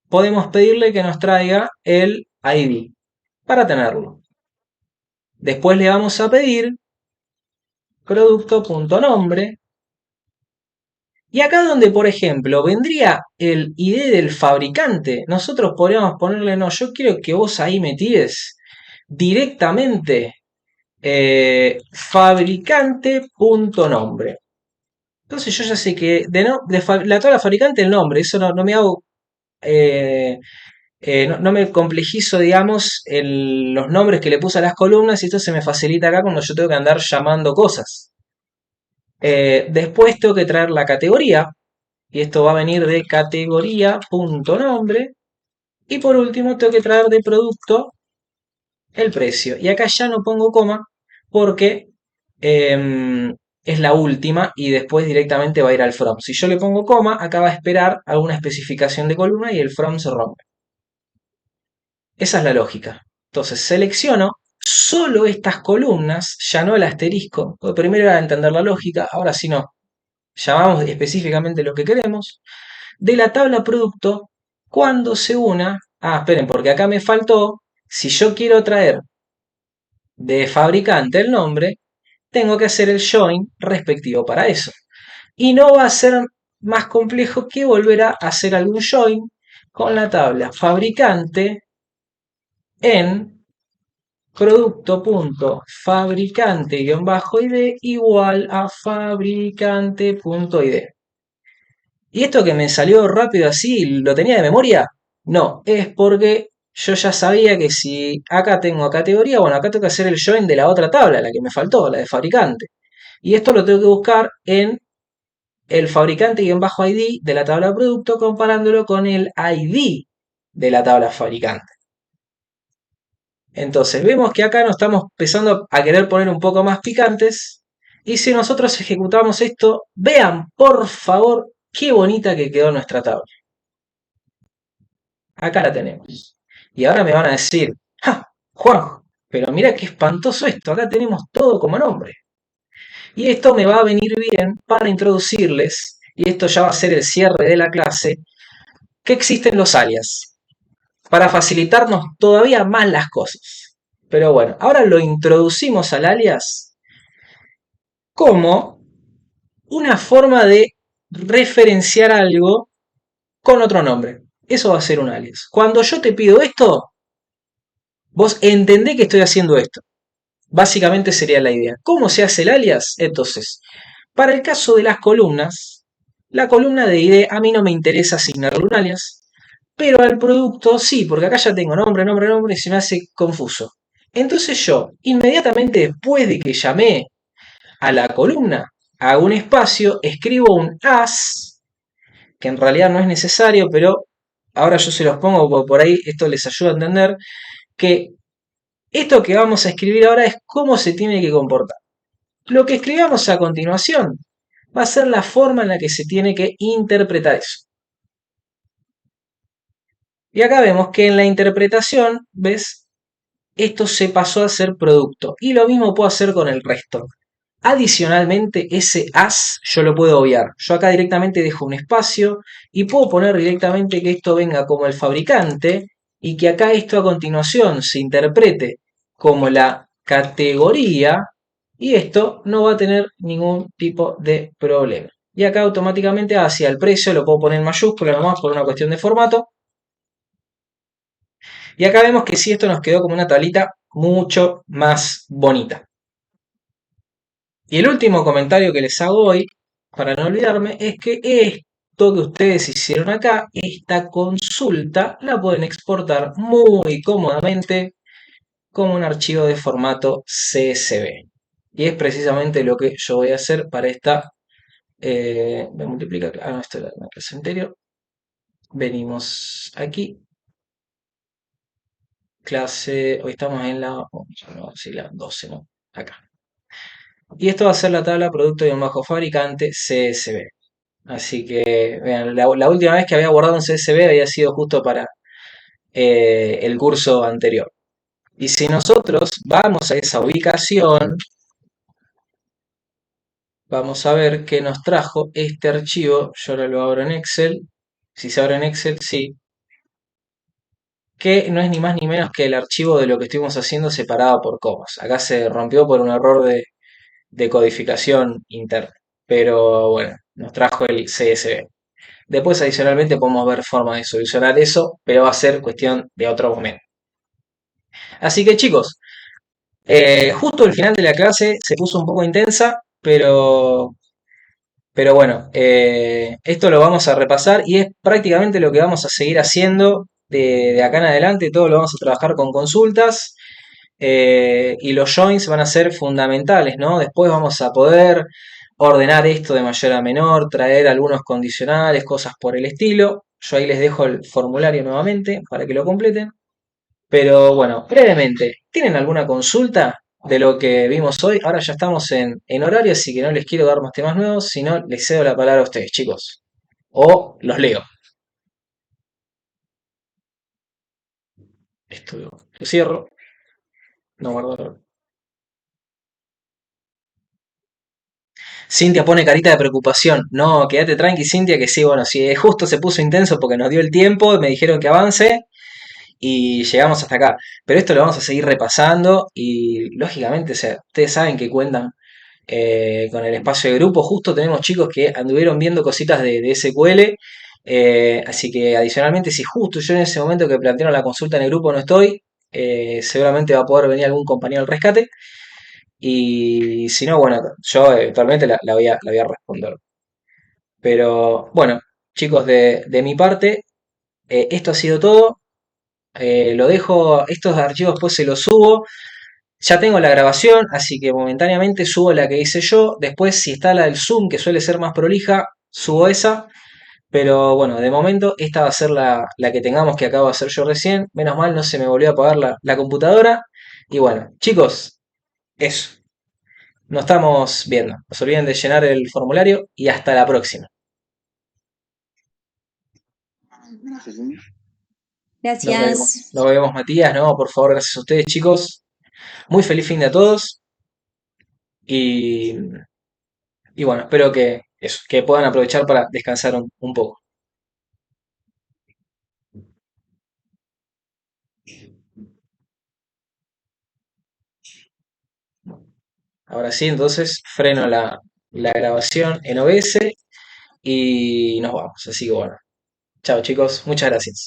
podemos pedirle que nos traiga el ID para tenerlo. Después le vamos a pedir producto.nombre. Y acá donde, por ejemplo, vendría el ID del fabricante, nosotros podríamos ponerle, no, yo quiero que vos ahí me tires directamente fabricante.nombre. Entonces yo ya sé que la tabla fabricante el nombre, eso no me hago, no me complejizo, digamos, en los nombres que le puse a las columnas y esto se me facilita acá cuando yo tengo que andar llamando cosas. Después tengo que traer la categoría, y esto va a venir de categoría.nombre. Y por último tengo que traer de producto el precio. Y acá ya no pongo coma porque es la última y después directamente va a ir al from. Si yo le pongo coma, acá va a esperar alguna especificación de columna y el from se rompe. Esa es la lógica. Entonces selecciono solo estas columnas, ya no el asterisco, porque primero era entender la lógica, ahora sí no. Llamamos específicamente lo que queremos. De la tabla producto, cuando se una, esperen, porque acá me faltó, si yo quiero traer de fabricante el nombre, tengo que hacer el join respectivo para eso. Y no va a ser más complejo que volver a hacer algún join con la tabla fabricante en producto.fabricante-id igual a fabricante.id. ¿Y esto que me salió rápido así, lo tenía de memoria? No, es porque yo ya sabía que si acá tengo categoría, bueno, acá tengo que hacer el join de la otra tabla, la que me faltó, la de fabricante. Y esto lo tengo que buscar en el fabricante-id de la tabla producto comparándolo con el ID de la tabla fabricante. Entonces vemos que acá nos estamos empezando a querer poner un poco más picantes. Y si nosotros ejecutamos esto, vean por favor qué bonita que quedó nuestra tabla. Acá la tenemos. Y ahora me van a decir, ¡ja! Juan, pero mira qué espantoso esto, acá tenemos todo como nombre. Y esto me va a venir bien para introducirles, y esto ya va a ser el cierre de la clase, que existen los alias, para facilitarnos todavía más las cosas. Pero bueno, ahora lo introducimos al alias como una forma de referenciar algo con otro nombre. Eso va a ser un alias. Cuando yo te pido esto, vos entendés que estoy haciendo esto. Básicamente sería la idea. ¿Cómo se hace el alias? Entonces, para el caso de las columnas, la columna de ID a mí no me interesa asignarle un alias, pero al producto sí, porque acá ya tengo nombre, nombre, nombre y se me hace confuso. Entonces yo, inmediatamente después de que llamé a la columna, hago un espacio, escribo un as, que en realidad no es necesario, pero ahora yo se los pongo porque por ahí esto les ayuda a entender que esto que vamos a escribir ahora es cómo se tiene que comportar. Lo que escribamos a continuación va a ser la forma en la que se tiene que interpretar eso. Y acá vemos que en la interpretación, ¿ves? Esto se pasó a ser producto. Y lo mismo puedo hacer con el resto. Adicionalmente, ese as yo lo puedo obviar. Yo acá directamente dejo un espacio y puedo poner directamente que esto venga como el fabricante y que acá esto a continuación se interprete como la categoría y esto no va a tener ningún tipo de problema. Y acá automáticamente hacia el precio lo puedo poner en mayúscula nomás por una cuestión de formato. Y acá vemos que sí, esto nos quedó como una tablita mucho más bonita. Y el último comentario que les hago hoy, para no olvidarme, es que esto que ustedes hicieron acá, esta consulta, la pueden exportar muy cómodamente como un archivo de formato CSV. Y es precisamente lo que yo voy a hacer para esta... me multiplica... no, esto era la clase anterior. Venimos aquí. Clase... Hoy estamos en la... no, sí, la 12, ¿no? Acá. Y esto va a ser la tabla producto-fabricante CSV. Así que, vean, la última vez que había guardado un CSV había sido justo para el curso anterior. Y si nosotros vamos a esa ubicación, vamos a ver que nos trajo este archivo. Yo ahora lo abro en Excel. Si se abre en Excel, sí. Que no es ni más ni menos que el archivo de lo que estuvimos haciendo separado por comas. Acá se rompió por un error de codificación interna. Pero bueno, nos trajo el CSV. Después adicionalmente podemos ver formas de solucionar eso, pero va a ser cuestión de otro momento. Así que chicos, justo el final de la clase se puso un poco intensa, pero bueno, esto lo vamos a repasar y es prácticamente lo que vamos a seguir haciendo de acá en adelante. Todo lo vamos a trabajar con consultas y los joins van a ser fundamentales, ¿no? Después vamos a poder ordenar esto de mayor a menor, traer algunos condicionales, cosas por el estilo. Yo ahí les dejo el formulario nuevamente para que lo completen. Pero bueno, brevemente, ¿tienen alguna consulta de lo que vimos hoy. Ahora ya estamos en horario, así que no les quiero dar más temas nuevos, sino les cedo la palabra a ustedes, chicos. O los leo. Esto lo cierro. No guardo. Cintia pone carita de preocupación. No, quédate tranqui, Cintia, que sí, bueno, si justo se puso intenso porque nos dio el tiempo, me dijeron que avance y llegamos hasta acá. Pero esto lo vamos a seguir repasando y lógicamente, o sea, ustedes saben que cuentan con el espacio de grupo. Justo tenemos chicos que anduvieron viendo cositas de SQL. Así que adicionalmente, si justo yo en ese momento que plantearon la consulta en el grupo no estoy, seguramente va a poder venir algún compañero al rescate. Y si no, bueno, yo eventualmente la voy a responder. Pero bueno, chicos, de mi parte, esto ha sido todo. Lo dejo, estos archivos después se los subo. Ya tengo la grabación, así que momentáneamente subo la que hice yo. Después, si está la del Zoom, que suele ser más prolija, subo esa. Pero bueno, de momento esta va a ser la que tengamos que acabo de hacer yo recién. Menos mal, no se me volvió a apagar la computadora. Y bueno, chicos, eso. Nos estamos viendo. No se olviden de llenar el formulario y hasta la próxima. Gracias, ¿eh? Gracias. Nos vemos, Matías. No, por favor, gracias a ustedes, chicos. Muy feliz fin de a todos. Y, y bueno, espero que, eso, que puedan aprovechar para descansar un poco. Ahora sí, entonces freno la grabación en OBS y nos vamos. Así que bueno, chao chicos, muchas gracias.